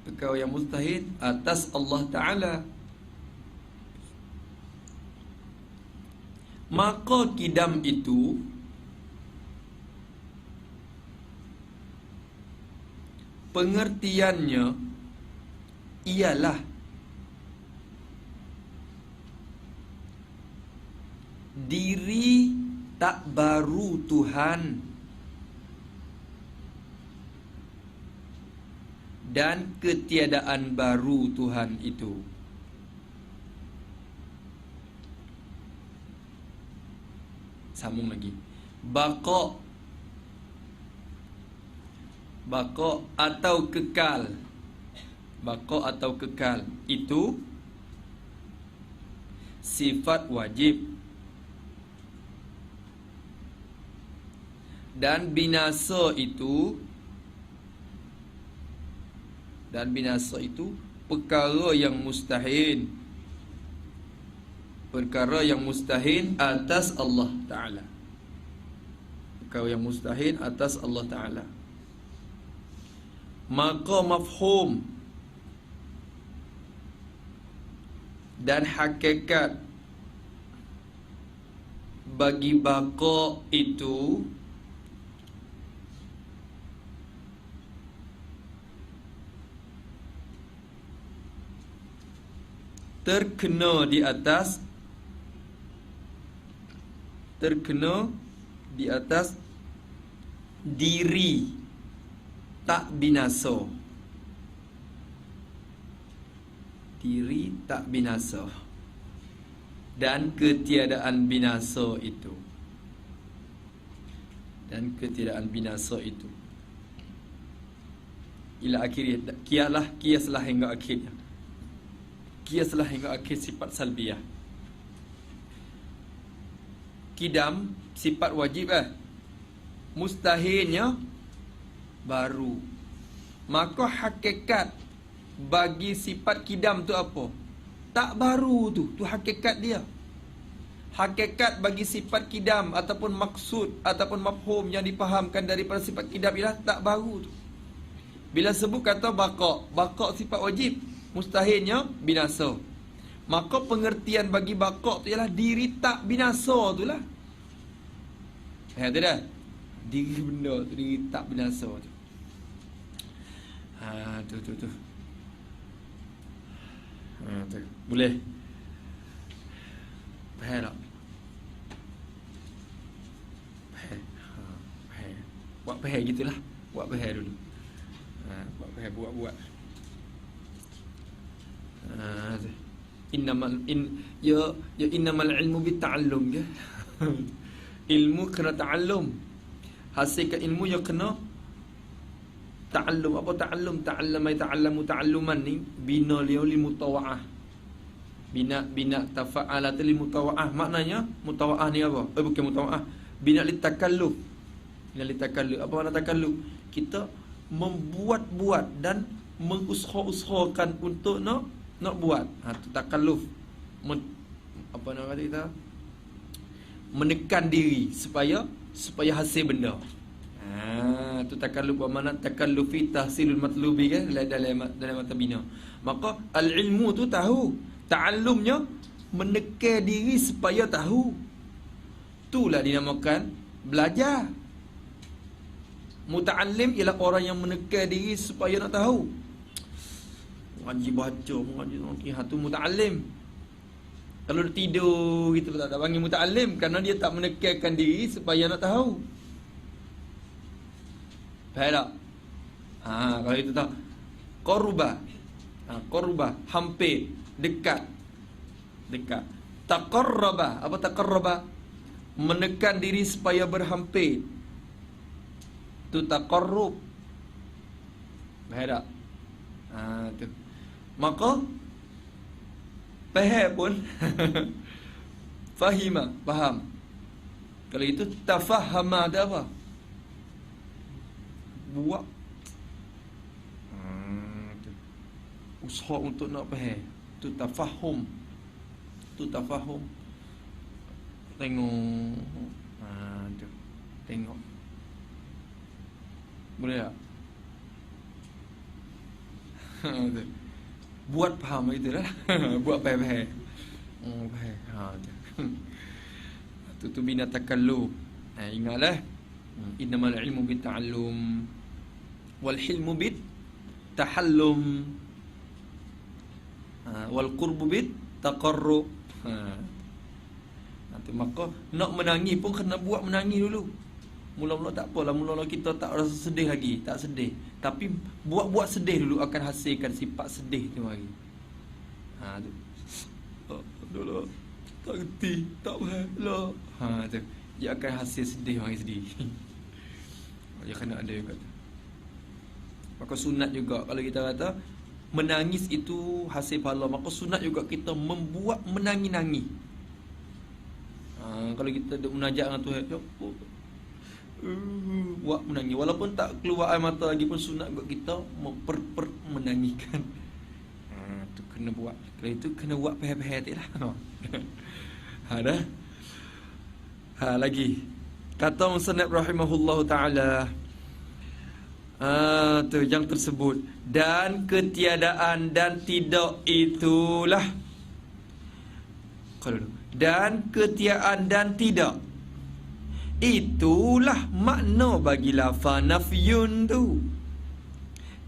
Speaker 2: Perkara yang mustahil atas Allah Ta'ala. Maka kidam itu pengertiannya ialah diri tak baru Tuhan dan ketiadaan baru Tuhan itu. Sambung lagi. Baqa atau kekal. Baqa atau kekal itu sifat wajib. Dan binasa itu perkara yang mustahil. Perkara yang mustahil atas Allah Ta'ala. Perkara yang mustahil atas Allah Ta'ala. Maka mafhum dan hakikat bagi baqa itu terkena di atas diri tak binasa. Diri tak binasa dan ketiadaan binasa itu. Ila akhirnya, kiaslah hingga akhirnya. Kiaslah hingga akhir sifat salbiyah. Kidam sifat wajib mustahilnya baru. Maka hakikat bagi sifat kidam tu apa? Tak baru tu. Tu hakikat dia. Hakikat bagi sifat kidam ataupun maksud ataupun mafhum yang dipahamkan daripada sifat kidam ialah tak baru tu. Bila sebut kata baqa sifat wajib, mustahilnya binasa. Maka pengertian bagi baqa tu ialah diri tak binasa tu lah. Dah. Diri benda tu, diri tak binasa tu. Tu. Tu. Boleh. Faham tak? Faham. Buat faham gitulah. Buat faham dulu. Buat faham, buat. Innamal ilmu bita'allum ya. Ilmu kena ta'allum. Hasilkan ilmu yang kena ta'allum. Apa ta'allum? Ta'allamu ta'alluman ni bina liau li mutawa'ah. Bina tafa'ala li mutawa'ah. Maknanya mutawa'ah ni apa? Bukan mutawa'ah. Bina li takalluf. Apa makna takalluf? Kita membuat-buat dan mengusahakan untuk nak buat. Tu takalluf. Apa nak kata kita? Menekan diri supaya hasil benda. Tu takalluf bermakna takallufi tahsilul matlubi kan dalam mata bina. Maka al-ilmu tu tahu, ta'allumnya menekan diri supaya tahu. Itulah dinamakan belajar. Muta'allim ialah orang yang menekan diri supaya nak tahu. Mengaji baca, mengaji tu muta'allim. Kalau dia tidur gitu tak panggil muta'allim kerana dia tak menekankan diri supaya nak tahu. Faham tak? Kalau itu tak Qarba hampir, dekat. Taqarraba, apa taqarraba? Menekan diri supaya berhampir. Tu taqarrub. Faham tak? Tu. Maka faham pun faham. Kalau itu tafahama ada apa? Buat usaha untuk nak faham. Tu tafahum. Tengok. Tu. Tengok. Boleh tak? Buat faham itu lah. Buat faham. Faham. Tu bina takalluf. Ingatlah. Innamal ilmu bita'allum wal hilmu bit tahallum wal qurbu bit taqarrub. Nanti maka nak menangis pun kena buat menangis dulu. Mula-mula tak apalah, mula-mula kita tak rasa sedih lagi, tak sedih. Tapi buat-buat sedih dulu akan hasilkan sifat sedih tu lagi. Tu. Aduh, tak reti, tak faham lah. Tu. Dia akan hasil sedih, mari sedih. Dia kena ada juga. Maka sunat juga kalau kita kata menangis itu hasil pahala, maka sunat juga kita membuat menangis-nangis. Kalau kita duk munajat dengan Tuhan, buat menangis walaupun tak keluar air mata lagi pun sunat buat kita menangiskan. Tu kena buat. Kalau itu kena buat pahal-pahal tiklah. Dah. Lagi kata musannif rahimahullahu taala, tu yang tersebut, dan ketiadaan dan tidak itulah. Kalau dan ketiadaan dan tidak, itulah makna bagi lafaz nafyun tu.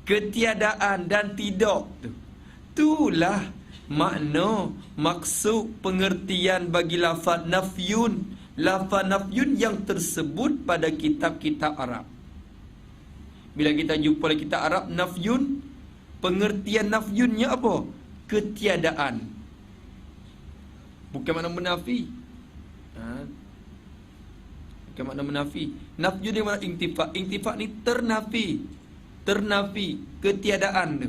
Speaker 2: Ketiadaan dan tidak tu, itulah makna maksud pengertian bagi lafaz nafyun. Lafaz nafyun yang tersebut pada kitab-kitab Arab. Bila kita jumpa dalam kitab Arab nafyun, pengertian nafyunnya apa? Ketiadaan. Bukan makna menafi. Bukan makna menafi. Nafyun dia makna intifak. Intifak ni ternafi. Ternafi ketiadaan tu.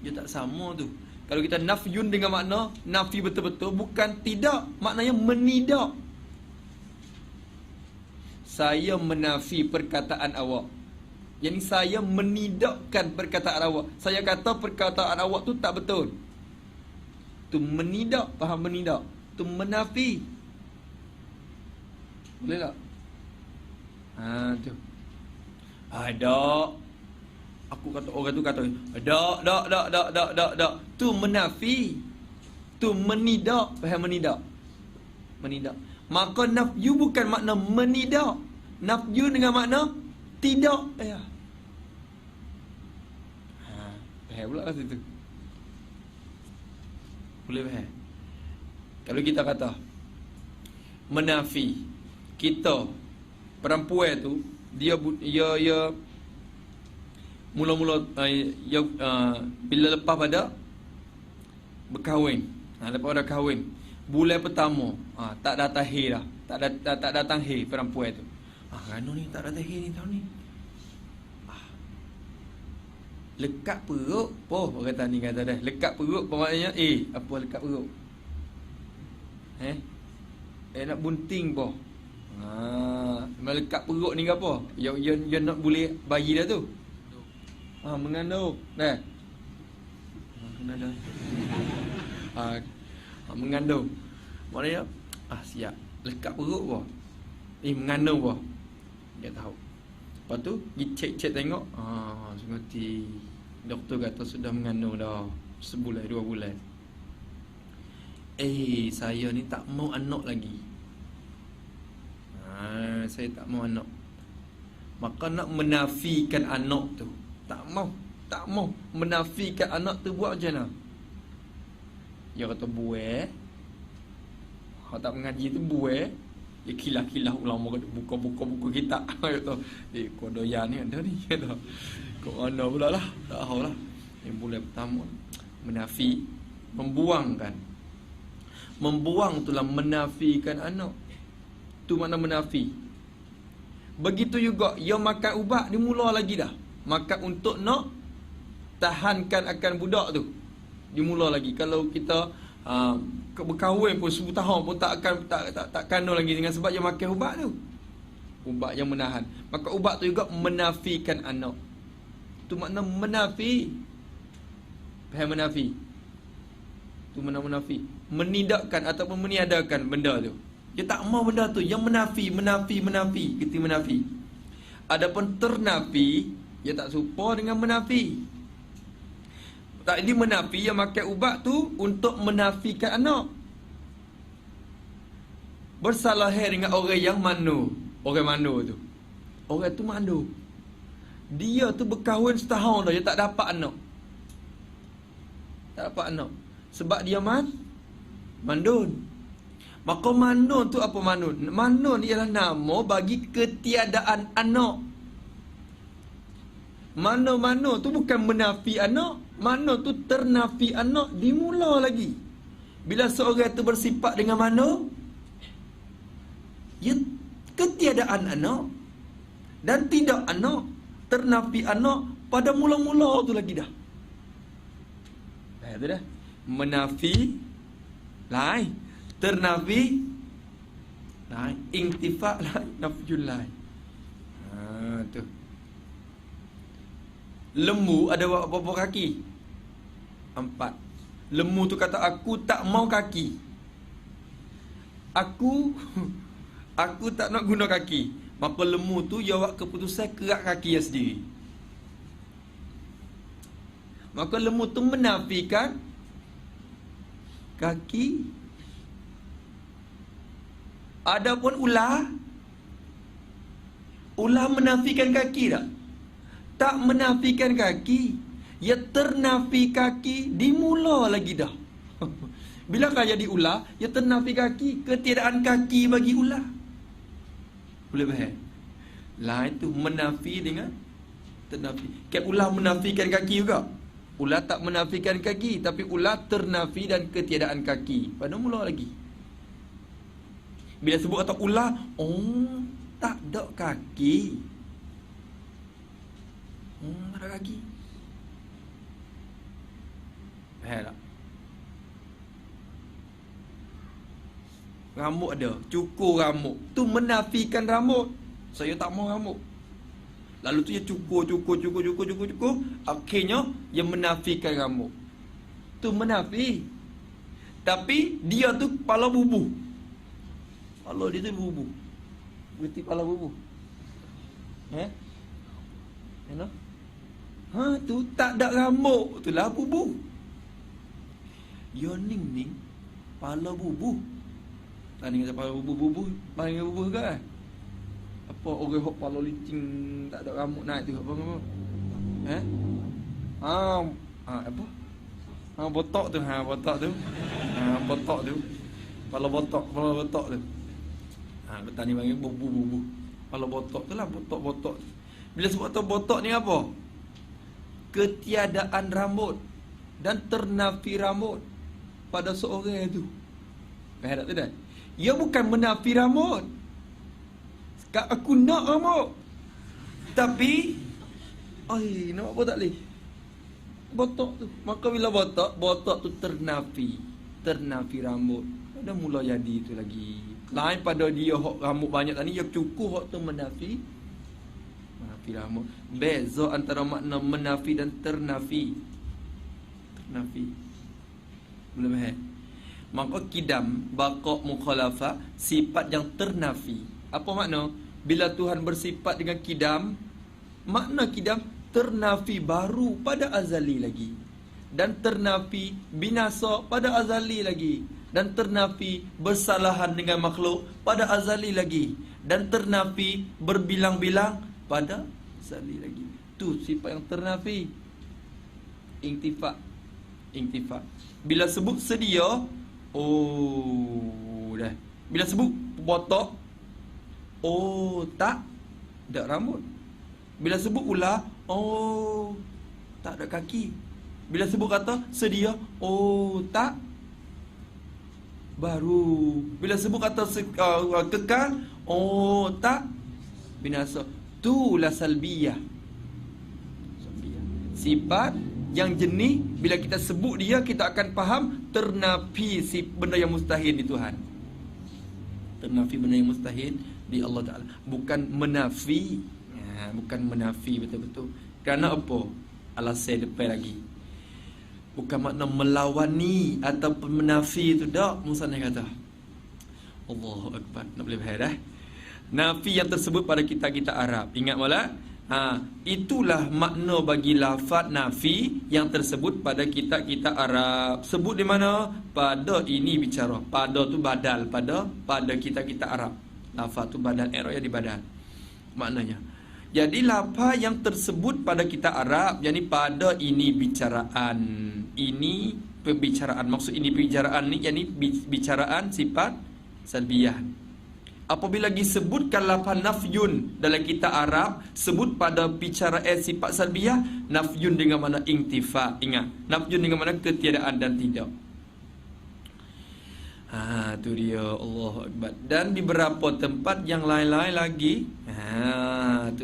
Speaker 2: Dia tak sama tu. Kalau kita nafyun dengan makna nafi betul-betul, bukan tidak, maknanya menidak. Saya menafi perkataan awak. Yang ni saya menidakkan perkataan awak. Saya kata perkataan awak tu tak betul. Tu menidak, faham menidak? Tu menafi. Boleh tak? Tu. Ada. Aku kata, orang tu kata, tak. Tu menafi. Tu menidak, faham menidak? Menidak. Maka nafyu bukan makna menidak. Nafyu dengan makna tidak. Ya. Faham pula kat situ. Boleh faham? Kalau kita kata menafi, kita perempuan tu dia mula-mula bila lepas pada berkahwin, lepas pada kahwin, bulan pertama tak datang haid dah, tak datang haid perempuan tu. Kerana ni tak datang haid ni tahun ni. Lekat perut. Orang kata ni kata dah. Lekat perut apa maknanya? Apa lekat perut? Nak bunting po. Lekat perut ni ke apa? Yang nak boleh bayi dah tu. Mengandung. Dah. Kena dah. Mengandung. Maknanya siap. Lekat perut po. Mengandung po. Dia tahu. Lepas tu pergi cek tengok. Seperti doktor kata sudah mengandung dah sebulan 2 bulan. Saya ni tak mau anak lagi. Saya tak mau anak. Maka nak menafikan anak tu, tak mau menafikan anak tu, buat macam mana? Dia kata buat. Kalau tak mengaji tu buat. Dia kilah-kilah ulama kata buka-buka buku kitab. Kata kau doyan ni ada ni. Kata kau mana pula lah. Tak tahu lah. Yang bulan pertama menafi, membuangkan. Membuang itulah menafikan anak. Tu makna menafi. Begitu juga yang makan ubat ni mula lagi dah. Makan untuk nak tahankan akan budak tu. Dimula lagi. Kalau kita berkahwin pun 10 tahun pun tak kandung lagi dengan sebab yang makan ubat tu. Ubat yang menahan. Maka ubat tu juga menafikan anak. Tu makna menafi. Faham menafi? Tu makna menafi. Menidakkan ataupun meniadakan benda tu. Dia tak mau benda tu. Yang menafi. Kita menafi. Adapun ternafi, dia tak serupa dengan menafi. Tadi menafi yang makan ubat tu untuk menafikan anak. Bersalah dengan orang yang manu. Orang manu tu. Orang tu manu. Dia tu berkahwin setahun dah, dia tak dapat anak. Tak dapat anak. Sebab dia mandun. Maka mandun tu apa mandun? Mandun ialah nama bagi ketiadaan anak. Mana-mana tu bukan menafi anak. Mana tu ternafi anak. Dimula lagi. Bila seorang tu bersifat dengan mana, ya, ketiadaan anak dan tidak anak, ternafi anak pada mula-mula tu lagi dah. Itu dah. Menafi lain, ternafi lain, intifa lain, nafjul lain. Tu. Lembu ada berapa kaki? 4. Lembu tu kata aku tak mau kaki. Aku tak nak guna kaki. Maka lembu tu dia buat keputusan kerak kaki dia sendiri. Maka lembu tu menafikan kaki. Adapun ular menafikan kaki tak? Tak menafikan kaki. Ya ternafi kaki. Dimula lagi dah. Bila kan jadi ular, ya ternafi kaki. Ketiadaan kaki bagi ular. Boleh faham? Lain tu menafi dengan ternafi. Kan ular menafikan kaki juga. Ular tak menafikan kaki, tapi ular ternafi dan ketiadaan kaki. Pada mula lagi. Bila sebut kata ular, tak ada kaki. Tak ada kaki. Faham tak? Rambut ada, cukur rambut. Tu menafikan rambut. Saya tak mau rambut. Lalu tu dia cukur. Akhirnya dia menafikan rambut. Tu menafi. Tapi dia tu kepala bubuh. Kepala dia tu bubuh. Berarti kepala bubuh. Tu tak ada rambut. Itulah bubuh. Dia ning kepala bubuh. Tadi kata kepala bubuh. Panggil bubuh kan? Apa orang hok pala licin tak ada rambut naik tu apa? Apa? Botok tu, botok tu. Botok tu. Kepala botok tu. Kata ni panggil bubu. Kepala botok tu lah, botok. Bila sebut tu botok ni apa? Ketiadaan rambut dan ternafi rambut pada seorang itu. Faham tak? Ia bukan menafi rambut. Aku nak rambut. Tapi nak apa tak boleh? Botok tu. Maka bila botok tu ternafi rambut. Dah mula jadi tu lagi. Lain pada dia rambut banyak tadi, dia cukup hok tu menafi rambut. Beza antara makna menafi dan ternafi. Belum Maka kidam, baqa' mukhalafah, sifat yang ternafi. Apa makna? Bila Tuhan bersifat dengan kidam, makna kidam ternafi baru pada azali lagi, dan ternafi binasa pada azali lagi, dan ternafi bersalahan dengan makhluk pada azali lagi, dan ternafi berbilang-bilang pada azali lagi. Tu sifat yang ternafi. Intifa. Bila sebut sedia, dah. Bila sebut botok, tak ada rambut. Bila sebut ular, tak ada kaki. Bila sebut kata sedia, tak baru. Bila sebut kata kekal, tak binasa. Itulah salbiyah. Sifat yang jenis, bila kita sebut dia, kita akan faham ternafi benda yang mustahil di Tuhan. Ternafi benda yang mustahil di Allah Ta'ala. Bukan menafi. Bukan menafi betul-betul. Kerana apa? Alasan depan lagi. Bukan makna melawani ataupun menafi itu tak. Musannaf kata. Allahu Akbar. Nak boleh faham dah? Nafi yang tersebut pada kita Arab. Ingat mula? Itulah makna bagi lafaz nafi yang tersebut pada kita Arab. Sebut di mana? Pada ini bicara. Pada tu badal pada kita Arab. Lafaz tu badal, i'rab di badal. Maknanya. Jadi lafaz yang tersebut pada kita Arab, yakni pada ini bicaraan. Ini pembicaraan. Maksud ini pembicaraan ni yakni bicaraan sifat salbiyah. Apabila disebutkan lafaz nafyun dalam kita Arab, sebut pada bicara sifat salbiyah, nafyun dengan mana intifa. Ingat, nafyun dengan mana ketiadaan dan tidak. Tu dia, Allahu Akbar. Dan di beberapa tempat yang lain-lain lagi,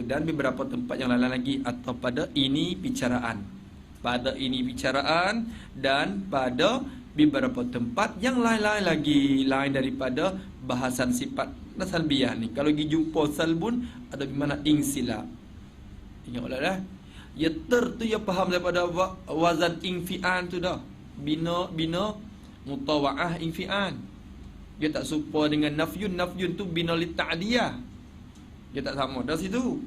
Speaker 2: dan beberapa tempat yang lain-lain lagi, atau pada ini bicaraan. Pada ini bicaraan, dan pada beberapa tempat yang lain-lain lagi, lain daripada bahasan sifat salbiyah ni. Kalau pergi jumpa salbun, ada di mana insila. Ingatlah dah. Ya tu ya faham daripada wazan infi'an tu dah. Bina mutawa'ah infi'an. Dia tak serupa dengan nafyun tu bina li ta'diyah. Dia tak sama dari situ.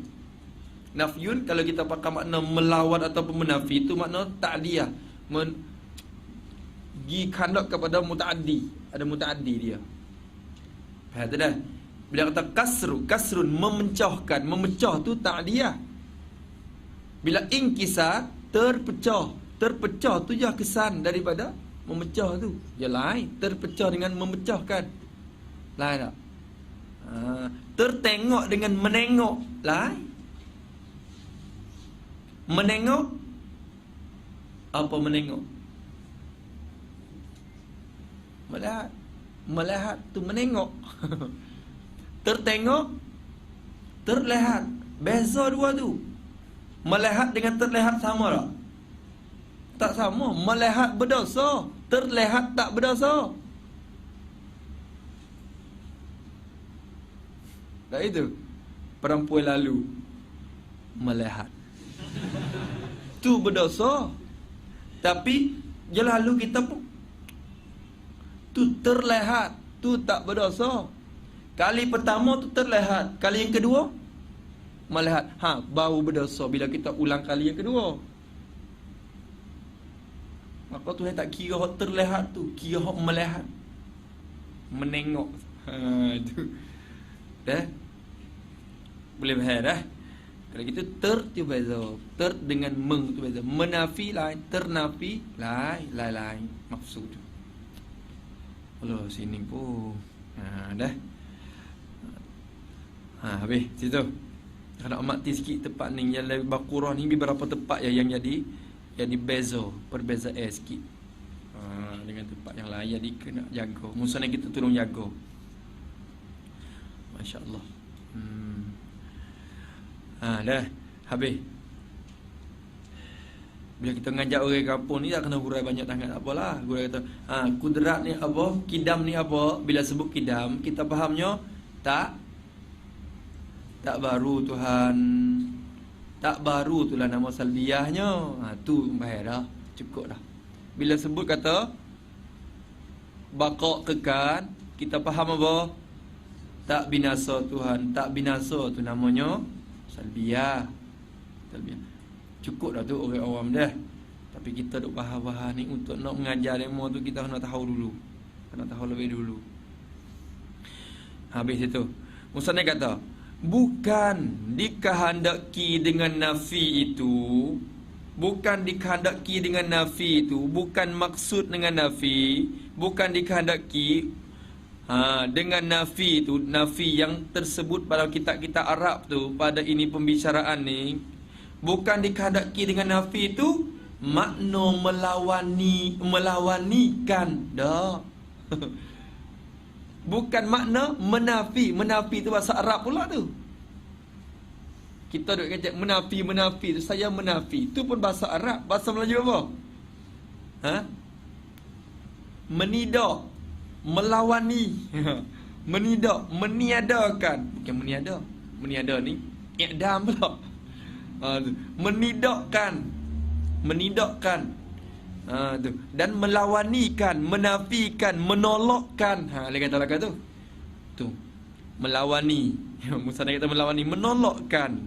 Speaker 2: Nafyun kalau kita pakai makna melawan ataupun menafi, itu makna ta'diyah. Gi kandak kepada mutaaddi. Ada mutaaddi dia. Faham tak dah? Bila kata kasrun memecah tu ta'diyah. Bila inkisar, terpecah tu je kesan daripada memecah tu. Ya lain, terpecah dengan memecahkan. Lain tak? Tertengok dengan menengok. Lain. Menengok. Apa menengok? Melihat tu menengok. Tertengok, terlihat. Beza dua tu. Melihat dengan terlihat sama tak? Tak sama. Melihat berdosa, terlihat tak berdosa. Tak itu. Perempuan lalu melihat. Tu berdosa. Tapi je lalu kita pun tu terlihat, tu tak berdosa. Kali pertama tu terlihat, kali yang kedua melihat. Baru berdosa bila kita ulang kali yang kedua. Maka Tuhan tak kira hak terlihat tu, kira hak melihat. Menengok. Tu. Dah. Boleh faham dah? Kalau gitu ter tu beza. Ter dengan meng tu beza. Menafi lain, ternafi lain maksud. Allah sini pun. Dah. Habis situ. Kalau amati sikit tempat ni yang lebih Baqarah ni beberapa tempat yang jadi beza, perbezaan sikit. Dengan tempat yang lain jadi kena jaga. Musanya kita tolong jaga. Masya-Allah. Dah habis. Bila kita ngajak orang kampung ni tak kena hurai banyak sangat, tak apalah. Hurai kata, kudrat ni apa? Kidam ni apa? Bila sebut kidam, kita fahamnya tak baru Tuhan. Tak baru itulah nama salbiahnya. Tu bahaya dah. Cukup dah. Bila sebut kata baqa' kekal, kita faham apa? Tak binasa Tuhan. Tak binasa tu namanya salbiah. Cukup dah tu orang awam dah. Tapi kita duk faham-faham ni untuk nak mengajar demo tu kita kena tahu dulu. Kena tahu lebih dulu. Habis itu. Musannif kata, bukan dikehendaki dengan nafi itu, bukan dikehendaki dengan nafi itu, bukan maksud dengan nafi, bukan dikehendaki dengan nafi itu, nafi yang tersebut pada kitab-kitab Arab tu, pada ini pembicaraan ni, bukan dikehendaki dengan nafi itu makna melawanikan dah. Bukan makna menafi. Menafi tu bahasa Arab pula tu. Kita duk kata menafi tu, saya menafi. Tu pun bahasa Arab. Bahasa Melayu apa? Menidak, melawani. Menidak, meniadakan. Bukan meniada. Meniada ni i'dam pula. Menidakkan. Tu. Dan melawanikan, menafikan, menolakkan. Dia kata tu. Tu. Melawani. Musa kata melawani, menolakkan.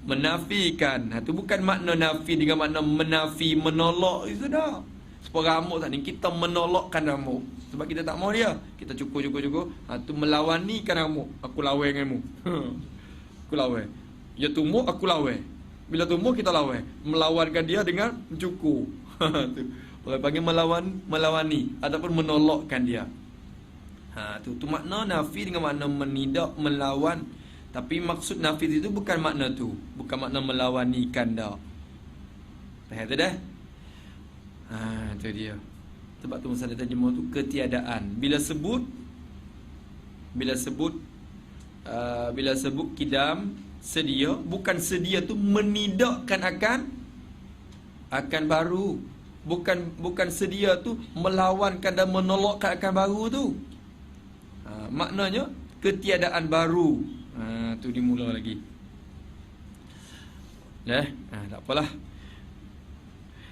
Speaker 2: Menafikan. Tu bukan makna nafi dengan makna menafi, menolak itu dah. Separa rambut tak ni kita menolakkan rambut. Sebab kita tak mau dia. Kita cukur. Tu melawanikan rambut. Aku lawan denganmu. Aku lawan. Dia tumbuh, aku lawan. Bila tumbuh kita lawan. Melawankan dia dengan mencukur. Orang panggil melawani ataupun menolakkan dia. Tu makna nafi dengan makna menidak, melawan. Tapi maksud nafi itu bukan makna tu. Bukan makna melawanikan dah. Faham tu dah? Tu dia. Sebab tu masalah terjemah tu ketiadaan. Bila sebut kidam, sedia, bukan sedia tu menidakkan akan baru. Bukan sedia tu melawankan dan menolakkan akan baru tu. Maknanya ketiadaan baru. Tu dimula lagi. Tak apalah.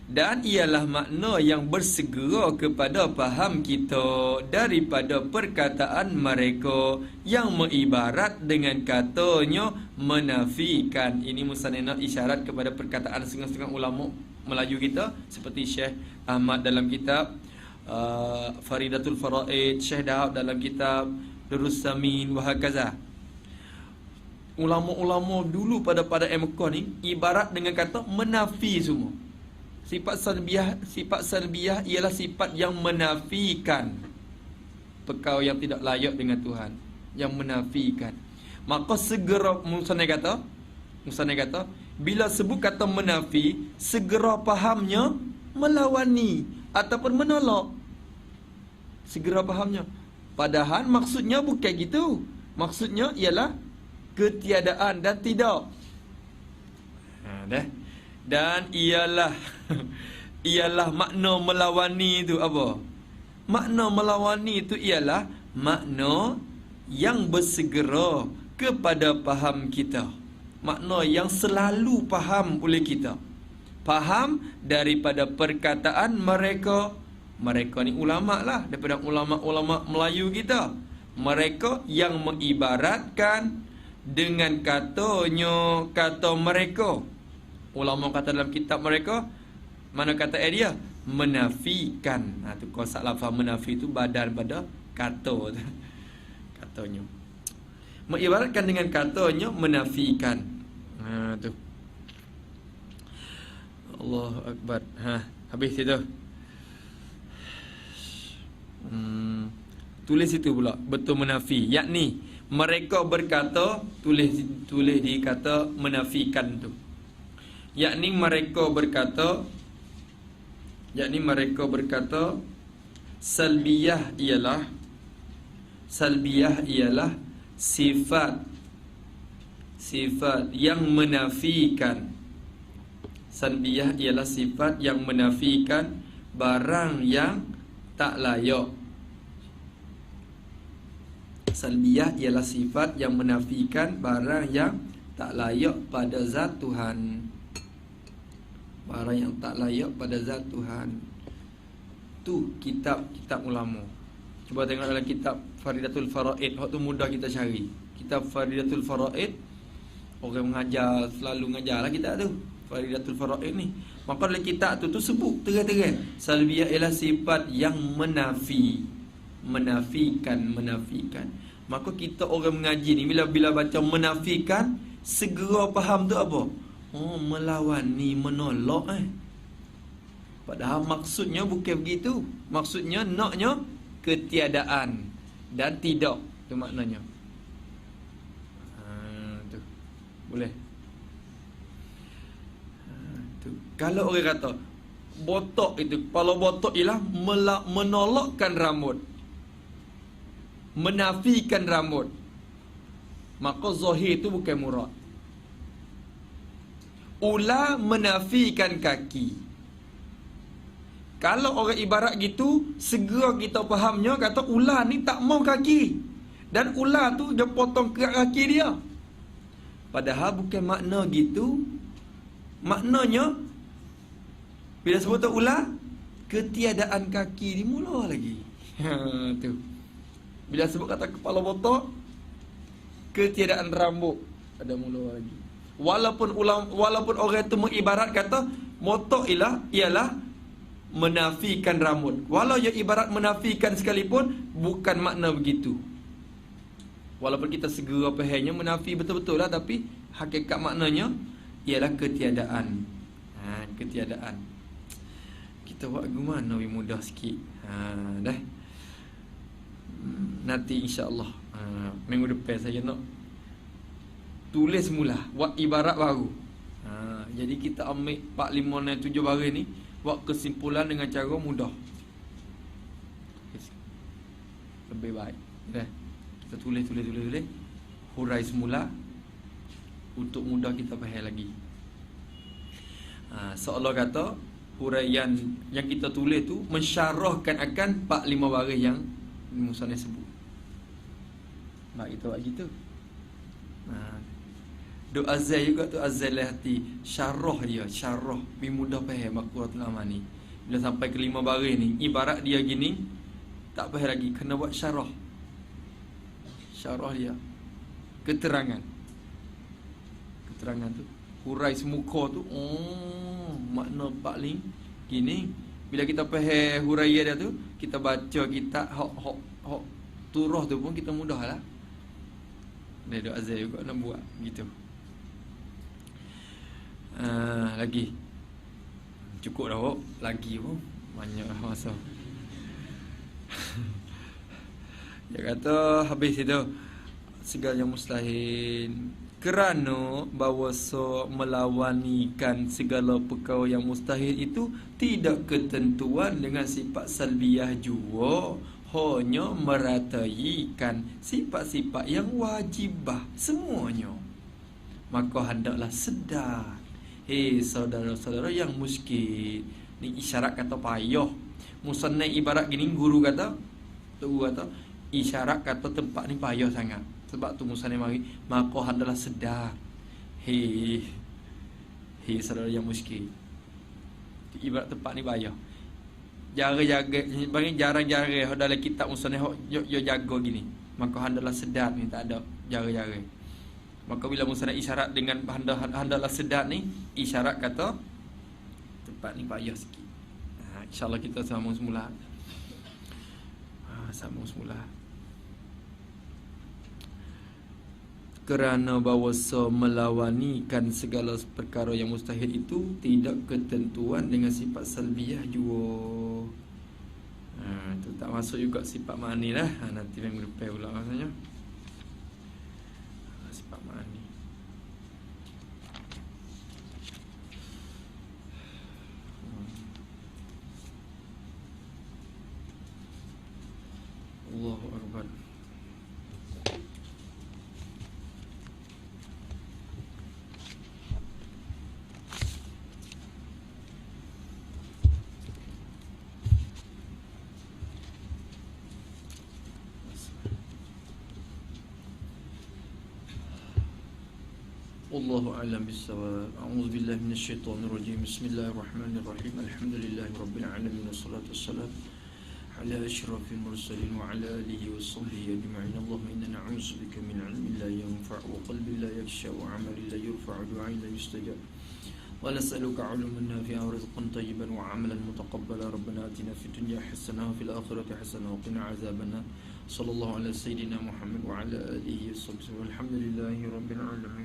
Speaker 2: Dan ialah makna yang bersegera kepada faham kita daripada perkataan mereka yang mengibarat dengan katanya menafikan. Ini musannif nak isyarat kepada perkataan setengah-setengah ulama Melayu kita, seperti Syekh Ahmad dalam kitab Faridatul Faraid, Syekh Daud dalam kitab Durrus Samin wa hakaza. Ulama-ulama dulu pada Mekah ni ibarat dengan kata menafi semua. Sifat salbiah ialah sifat yang menafikan perkara yang tidak layak dengan Tuhan, yang menafikan. Maka segera musannif kata bila sebut kata menafi, segera fahamnya melawani ataupun menolak. Segera fahamnya. Padahal maksudnya bukan gitu. Maksudnya ialah ketiadaan dan tidak. Dan ialah makna melawani itu apa? Makna melawani itu ialah makna yang bersegera kepada faham kita. Makna yang selalu faham oleh kita. Faham daripada perkataan mereka. Mereka ni ulama lah, daripada ulama-ulama Melayu kita. Mereka yang mengibaratkan dengan katanya, kata mereka. Ulama kata dalam kitab mereka, mana kata dia? Menafikan. Tu kosak lafaz menafi tu badan pada kata tu. Katanya. Mengibaratkan dengan katanya menafikan. Tu. Allahu Akbar. Habis itu. Tulis itu pula betul menafi, yakni mereka berkata, tulis di kata menafikan tu. Yakni mereka berkata salbiyah ialah sifat yang menafikan. Salbiyah ialah sifat yang menafikan barang yang tak layak. Salbiyah ialah sifat yang menafikan barang yang tak layak pada zat Tuhan. Barang yang tak layak pada zat Tuhan. Tu kitab ulama. Cuba tengok dalam kitab Faridatul Faraid. Waktu mudah kita cari kitab Faridatul Faraid. Orang mengajar selalu mengajarlah kitab tu, Faridatul Faraid ni. Maka dalam kitab tu sebut terang-terang salbiyah ialah sifat yang menafikan. Maka kita orang mengaji ni bila baca menafikan, segera faham tu apa? Oh, melawan ni, menolak Padahal maksudnya bukan begitu. Maksudnya naknya ketiadaan dan tidak. Tu maknanya. Tu. Boleh. Tu. Kalau orang kata botok itu, kepala botok ialah menolakkan rambut, menafikan rambut, maka zahir itu bukan murad. Ular menafikan kaki. Kalau orang ibarat gitu, segera kita fahamnya kata ular ni tak mau kaki, dan ular tu dia potong kerak kaki dia. Padahal bukan makna gitu. Maknanya bila sebut ular, ketiadaan kaki ni mula lagi. Tu. Bila sebut kata kepala botak, ketiadaan rambut ada mula lagi. Walaupun orang itu mengibarat kata botak ialah menafikan rambut. Walau ia ibarat menafikan sekalipun, bukan makna begitu. Walaupun kita segera fahamnya menafi betul-betul lah, tapi hakikat maknanya ialah ketiadaan. Ketiadaan. Kita buat gimana lebih mudah sikit. Dah. Nanti insya-Allah minggu depan saya nak tulis mula buat ibarat baru. Jadi kita ambil 4, 5 dan 7 baris ni, buat kesimpulan dengan cara mudah. Lebih baik. Dah. Kita tulis. Hurai semula untuk mudah kita faham lagi. Seolah kata huraian yang kita tulis tu mensyarahkan akan 4, 5 baris yang musannif sebut. Baik, kita buat gitu. Doa azal juga tu, azal hati, syarah dia, syarah bi mudah faham Al-Quran Aman ni. Bila sampai ke 5 baris ni, ibarat dia gini, tak faham lagi, kena buat syarah. Syarah dia, keterangan tu, hurai semuka tu. Makna paling gini. Bila kita faham huraian dia tu, kita baca kitab hok turah tu pun kita mudahlah. Dia doa azal juga nak buat gitu. Lagi cukup dah kok. Lagi pun banyak masa. Dia kata habis itu segala yang mustahil, kerana bahawa melawanikan segala perkara yang mustahil itu tidak ketentuan dengan sifat salbiyah jua, hanya merataikan sifat-sifat yang wajibah semuanya. Maka hendaklah sedar, saudara-saudara yang muskil. Ni isyarat kata payah. Musannaf ibarat gini, guru kata, isyarat kata tempat ni payah sangat. Sebab tu musannaf mari, maka hendaklah sedar. Saudara yang muskil. Ibarat tempat ni payah. Jarang-jarang dalam kitab musannaf yo jaga gini. Maka hendaklah sedar ni, tak ada jarang-jarang. Maka bila musannaf isyarat dengan hendaklah sedar ni, isyarat kata tempat ni payah sikit. InsyaAllah kita sambung semula. kerana bahawasa melawanikan segala perkara yang mustahil itu tidak ketentuan dengan sifat salbiyah juga. Itu tak masuk juga sifat ma'ani lah. Nanti minggu depan pula rasanya. Sifat ma'ani. Allahu Akbar. Wallahu a'lam bissawab. A'udzu billahi minasyaitonir rajim. Bismillahirrahmanirrahim. Alhamdulillahi rabbil alamin wassalatu wassalam ala asyrafil mursalin wa ala alihi washabbihi ajma'in. Allahumma inna na'udzubika min 'ilmin la yanfa' wa qalbin la yakhsha wa 'amalin la yurfa' wa du'ain la yustajab. Wa nas'aluka 'ilman nafi'an wa rizqan tayyiban wa 'amalan mutaqabbalan. Rabbana atina fid dunya hasanah wa fil akhirati hasanah wa qina 'adzabannar. Sallallahu ala sayyidina Muhammad wa ala alihi washabbihi. Walhamdulillahi rabbil alamin.